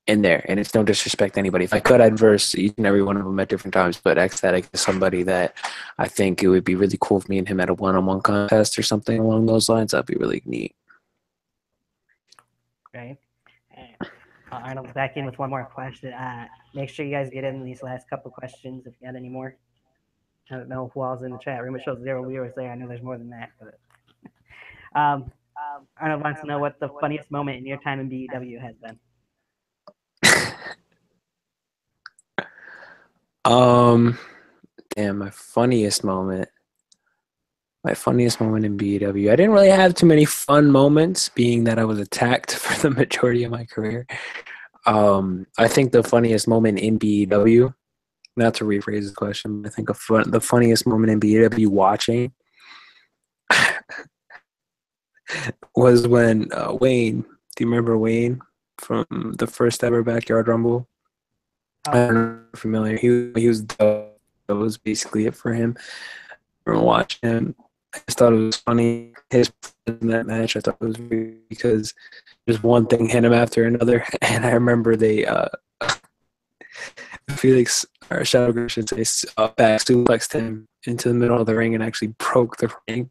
in there, and it's no disrespect to anybody. If I could, I'd verse each and every one of them at different times. But Ecstatic is somebody that I think it would be really cool if me and him had a one-on-one contest or something along those lines. That'd be really neat. Right. Arnold, back in with one more question. Make sure you guys get in these last couple questions if you got any more. I don't know who all's in the chat room. It shows 0 viewers there. I know there's more than that. But Arnold wants to know what the funniest moment in your time in BEW has been. Damn, my funniest moment. My funniest moment in BEW. I didn't really have too many fun moments, being that I was attacked for the majority of my career. I think the funniest moment in BEW, not to rephrase the question, but I think the funniest moment in BEW watching was when Wayne. Do you remember Wayne from the first ever Backyard Rumble? I don't know if you're familiar. He was dope. That was basically it for him. I remember watching him. I just thought it was funny. His in that match, I thought it was weird because just one thing hit him after another. And I remember they Felix or Shadow should say back suplexed him into the middle of the ring and actually broke the ring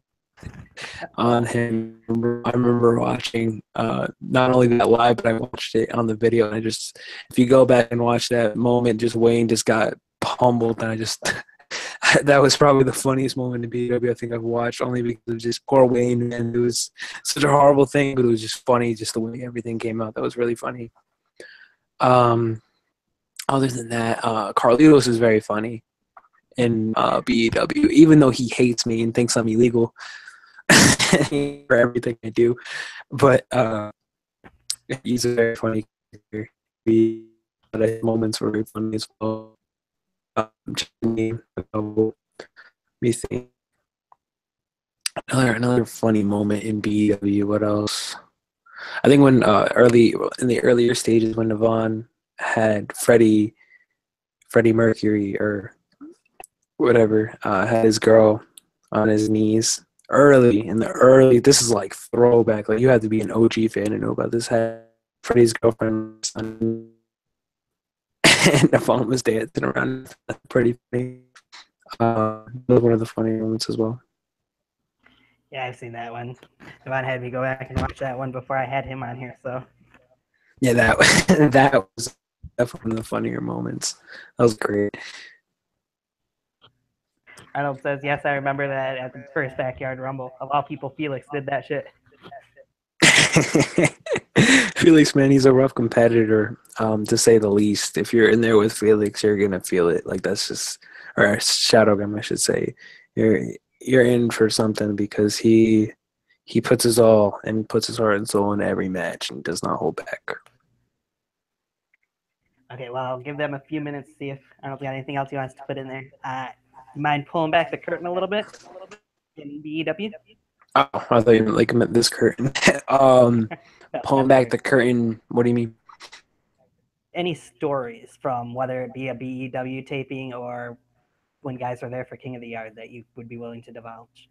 on him. I remember watching not only that live, but I watched it on the video. And if you go back and watch that moment, just Wayne just got pummeled, and I just that was probably the funniest moment in BW I think I've watched, only because of just poor Wayne, and it was such a horrible thing, but it was just funny, just the way everything came out. That was really funny. Other than that, Carlitos is very funny in BEW, even though he hates me and thinks I'm illegal for everything I do. But he's a very funny character. But his moments were very funny as well. Me think. Another funny moment in BEW. What else? I think when in the earlier stages when Navon had Freddie Mercury or whatever had his girl on his knees early. This is like throwback. Like you have to be an OG fan to know about this. Had Freddie's girlfriend son, and Navon was dancing around. That's pretty funny. One of the funny moments as well. Yeah, I've seen that one. Devon had me go back and watch that one before I had him on here. So yeah, that that was definitely one of the funnier moments. That was great. Arnold says, yes, I remember that at the first Backyard Rumble. Of all people, Felix did that shit. Felix, man, he's a rough competitor, to say the least. If you're in there with Felix, you're gonna feel it. Like that's just, or Shadowgum, I should say. You're in for something because he puts his all and puts his heart and soul in every match and does not hold back. Okay, well, I'll give them a few minutes to see if Arnold's got anything else he wants to put in there. You mind pulling back the curtain a little bit in BEW? Oh, I thought you meant this curtain. Pulling back the curtain. What do you mean? Any stories from whether it be a BEW taping or when guys were there for King of the Yard that you would be willing to divulge?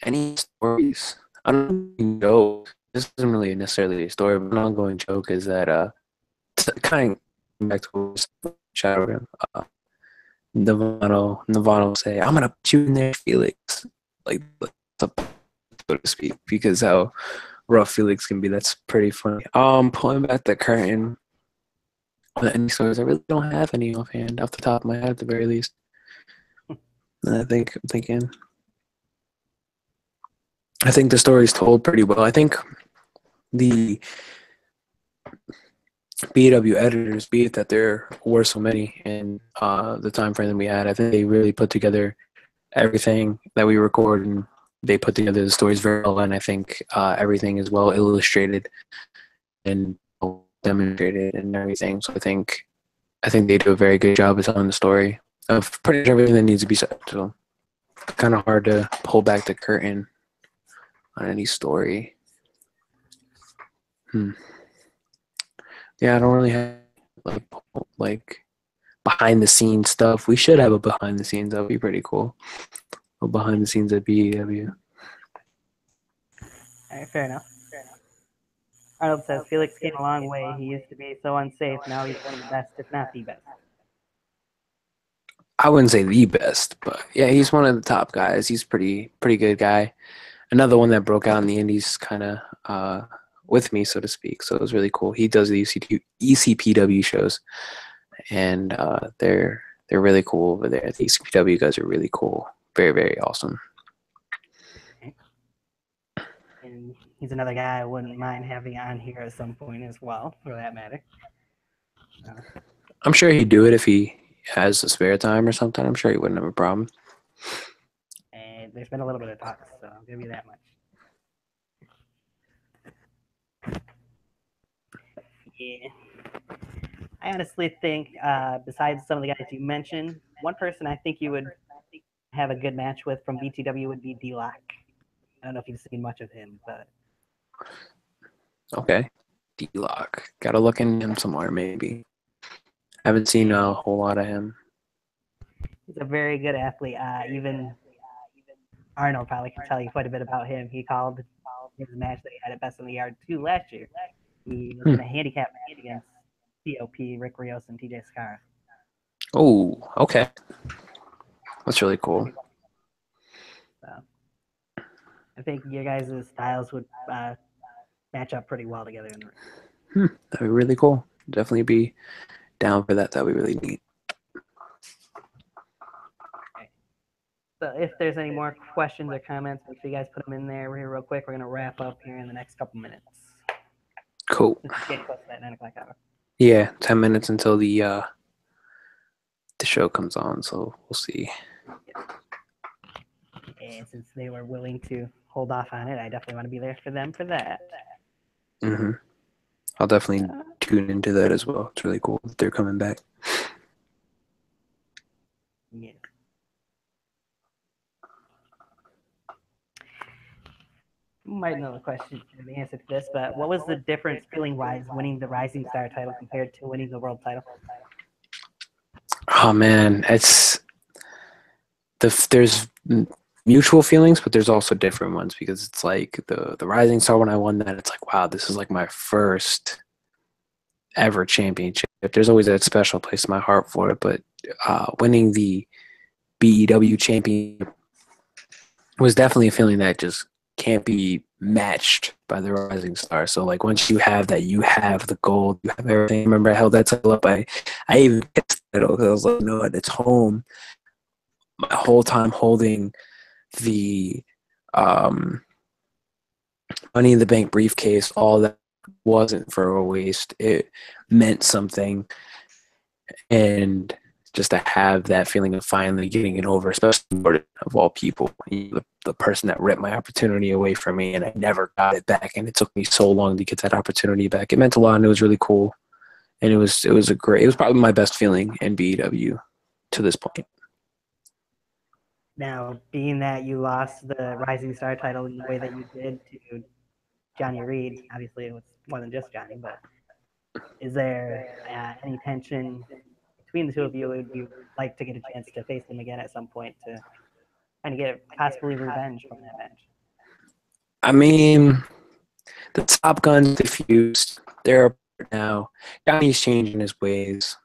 Any stories? an ongoing joke. This isn't really necessarily a story, but an ongoing joke is that kind of back to what we shadowed him. Nirvana will say, "I'm gonna put you in there, Felix," like so to speak, because how rough Felix can be. That's pretty funny. Pulling back the curtain on any stories, I really don't have any offhand, off the top of my head, at the very least. And I'm thinking, I think the story's told pretty well. I think the BW editors, be it that there were so many in the time frame that we had, I think they really put together everything that we record, and they put together the stories very well. And I think everything is well illustrated and demonstrated and everything. So I think they do a very good job of telling the story of pretty much everything that needs to be said. So it's kind of hard to pull back the curtain on any story. Yeah, I don't really have like like behind the scenes stuff. We should have a behind the scenes. That would be pretty cool. A behind the scenes at BEW. All right, fair enough. Arnold says Felix came a long way. He used to be so unsafe. Now he's one of the best, if not the best. I wouldn't say the best, but yeah, he's one of the top guys. He's pretty good guy. Another one that broke out in the Indies, kind of with me, so to speak. So it was really cool. He does the ECPW shows, and they're really cool over there. The ECPW guys are really cool. Very awesome. And he's another guy I wouldn't mind having on here at some point as well, for that matter. I'm sure he'd do it if he has the spare time or something. I'm sure he wouldn't have a problem. And there's been a little bit of talk, so I'll give you that much. Yeah. I honestly think, besides some of the guys you mentioned, one person I think you would have a good match with from BTW would be D-Lock. I don't know if you've seen much of him, but Okay. D-Lock. Gotta look into him somewhere, maybe. Haven't seen a whole lot of him. he's a very good athlete. Even Arnold probably can tell you quite a bit about him. He called his match that he had at Best in the Yard 2 last year. He was in a handicap match against COP, Rick Rios, and TJ Scar. Oh, okay. That's really cool. So, I think your guys' styles would match up pretty well together in the ring. That'd be really cool. Definitely be down for that. That'd be really neat. Okay. So if there's any more questions or comments, make sure you guys put them in there real quick. We're gonna wrap up here in the next couple minutes. Cool. It's getting close to that 9 o'clock hour. Yeah, 10 minutes until the show comes on, so we'll see. And since they were willing to hold off on it, I definitely want to be there for them for that. I'll definitely tune into that as well. It's really cool that they're coming back. Yeah. You might know the question, the answer to this, but what was the difference feeling-wise winning the Rising Star title compared to winning the world title? Oh man, there's mutual feelings, but there's also different ones because it's like the Rising Star when I won that, it's like wow, this is like my first ever championship. There's always that special place in my heart for it, but winning the BEW championship was definitely a feeling that just can't be matched by the Rising Star. So like once you have that, you have the gold, you have everything. I remember I held that title up. I even kissed the title because I was like, no, it's home. My whole time holding the Money in the Bank briefcase, all that wasn't for a waste. It meant something, and just to have that feeling of finally getting it over, especially of all people, the person that ripped my opportunity away from me, and I never got it back, and it took me so long to get that opportunity back. It meant a lot, and it was really cool, and it was probably my best feeling in BEW to this point. Now, being that you lost the Rising Star title in the way that you did to Johnny Reed, obviously it was more than just Johnny, but is there any tension between the two of you? Would you like to get a chance to face them again at some point to kind of get possibly revenge from that match? I mean, the Top Gun's diffused. They're apart now. Johnny's changing his ways.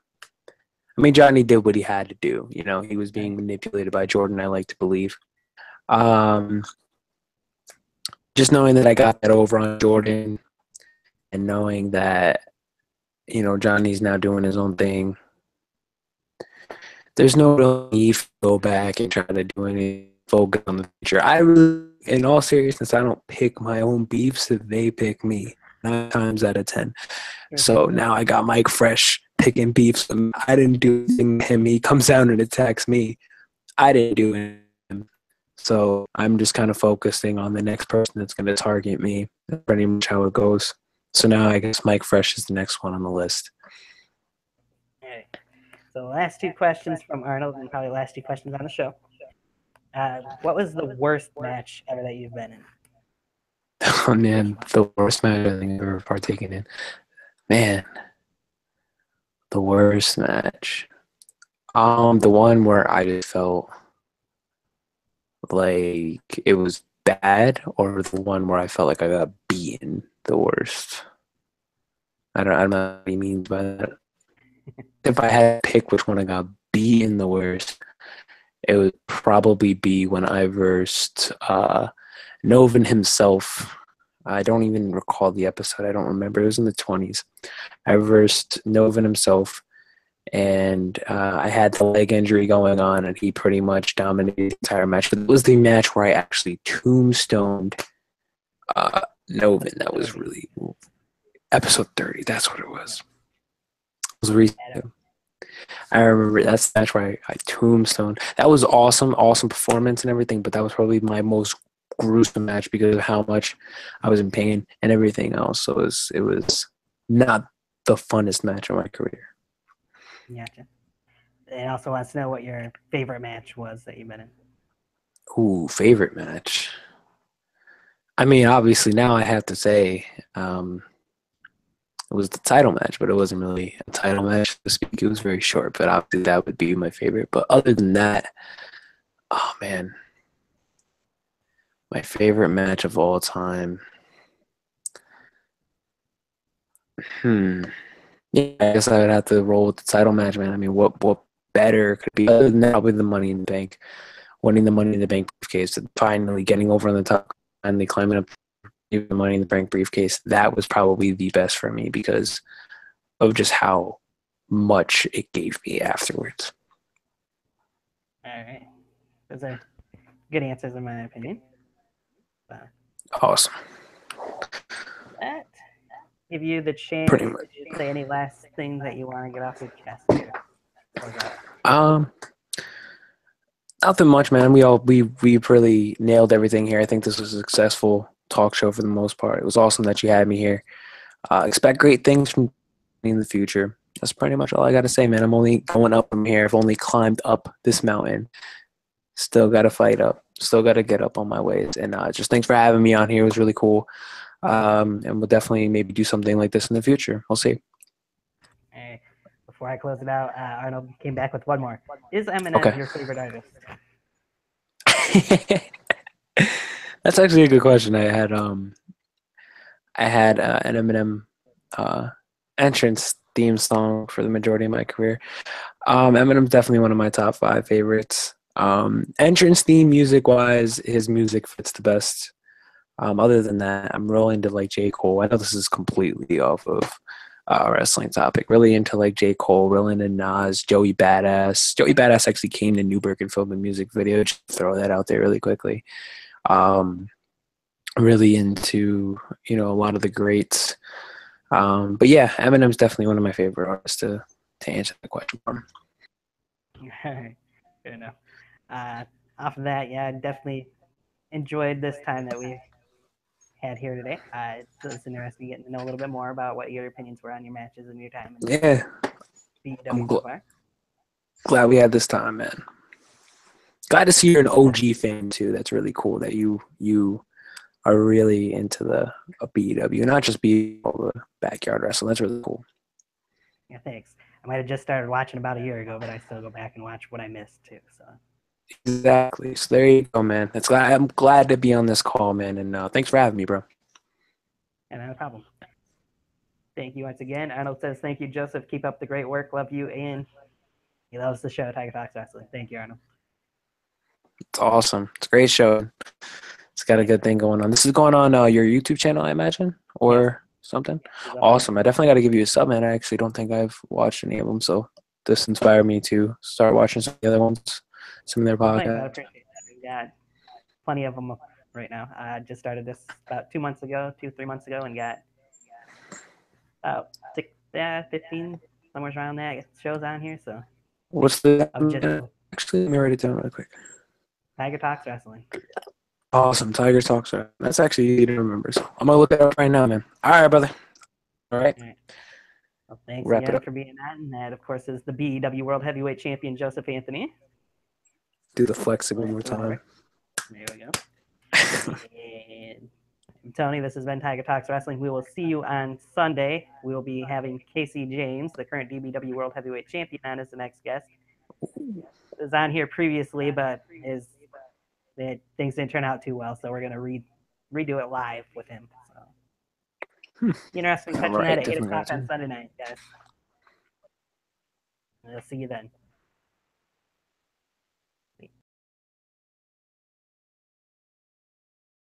I mean, Johnny did what he had to do. You know, he was being manipulated by Jordan, I like to believe. Um, just knowing that I got that over on Jordan and knowing that, you know, Johnny's now doing his own thing, there's no real need to go back and try to do any focus on the future. I really, in all seriousness, I don't pick my own beefs if they pick me 9 times out of 10. So now I got Mike Fresh picking beefs. I didn't do anything to him. He comes down and attacks me. I didn't do anything to him. So I'm just kind of focusing on the next person that's going to target me. That's pretty much how it goes. So now I guess Mike Fresh is the next one on the list. All right. So last two questions from Arnold, and probably last two questions on the show. What was the worst match ever that you've been in? Oh man, the worst match I think I've ever partaken in. Man, the worst match. The one where I just felt like it was bad, or the one where I felt like I got beaten the worst. I don't know what he means by that. If I had to pick which one I got beaten the worst, it would probably be when I versed Novin himself. I don't even recall the episode. I don't remember. It was in the 20s. I versed Novin himself, and I had the leg injury going on, and he pretty much dominated the entire match. But it was the match where I actually tombstoned Novin. That was really episode 30. That's what it was. It was recent. I remember that's the match where I tombstone. That was awesome, awesome performance and everything, but that was probably my most gruesome match because of how much I was in pain and everything else. So it was not the funnest match of my career. Gotcha. And also wants to know what your favorite match was that you've been in. Ooh, favorite match. I mean, obviously now I have to say it was the title match, but it wasn't really a title match to speak. It was very short, but obviously that would be my favorite. But other than that, oh man, my favorite match of all time. Hmm. Yeah, I guess I would have to roll with the title match, man. I mean, what better could be other than that? Probably the Money in the Bank, winning the Money in the Bank briefcase, finally getting over on the top, finally climbing up the Money in the Bank briefcase. That was probably the best for me because of just how much it gave me afterwards. All right. Those are good answers, in my opinion. So, Awesome. that give you the chance Pretty much. to say any last things that you want to get off your chest here. Um, Nothing much, man. We really nailed everything here. I think this was a successful talk show for the most part. It was awesome that you had me here. Expect great things from me in the future. That's pretty much all I got to say, man. I'm only going up from here. I've only climbed up this mountain. Still got to fight up. Still got to get up on my ways. And just thanks for having me on here. It was really cool. And we'll definitely maybe do something like this in the future. We'll see. Hey, before I close it out, Arnold came back with one more. Is Eminem Okay. your favorite artist? That's actually a good question. I had an Eminem entrance theme song for the majority of my career. Eminem's definitely one of my top 5 favorites. Entrance theme music wise, his music fits the best. Other than that, I'm really into like J. Cole. I know this is completely off of wrestling topic. Really into like J. Cole, really into Nas, Joey Badass. Joey Badass actually came to Newburgh and filmed a music video. Just throw that out there really quickly. Really into, you know, a lot of the greats. But yeah, Eminem's definitely one of my favorite artists to answer the question from. Good enough. Off of that, yeah, I definitely enjoyed this time that we had here today. It's interesting getting to know a little bit more about what your opinions were on your matches and your time in Yeah, I'm BEW so far. glad we had this time, man. Glad to see you're an OG fan too. That's really cool that you are really into the BEW, not just be all the backyard wrestling. That's really cool. Yeah, thanks. I might have just started watching about a year ago, but I still go back and watch what I missed too. So Exactly. So there you go, man. I'm glad to be on this call, man. And thanks for having me, bro. And no problem. Thank you once again. Arnold says, "Thank you, Joseph. Keep up the great work. Love you." And he loves the show, Tiger Talks Wrestling. Thank you, Arnold. It's awesome. It's a great show. It's got a good thing going on. This is going on your YouTube channel, I imagine, Yes. or something. He's up on there. Awesome. I definitely got to give you a sub, man. I actually don't think I've watched any of them, so this inspired me to start watching some of the other ones, some of their Well, thanks. I podcasts. appreciate that. We got plenty of them right now. I just started this about 2 months ago, 3 months ago, and got about 15, somewhere around that shows on here. So What's the of just actually? Let me write it down really quick. Tiger Talks Wrestling. Awesome. Tiger Talks. That's actually easy to remember. So I'm gonna look it up right now, man. All right, brother. All right. All right. Well, thanks Wrap it again up. for being on. And that, of course, is the BEW World Heavyweight Champion, Joseph Anthony. Do the flexing one more time. There we go. And Tony, this has been Tiger Talks Wrestling. We will see you on Sunday. We will be having Casey James, the current DBW World Heavyweight Champion, on as the next guest. Was on here previously, but things didn't turn out too well, so we're going to redo it live with him. So interesting. All Catching that right. at 8 Definitely o'clock got on to. Sunday night, guys. We'll see you then.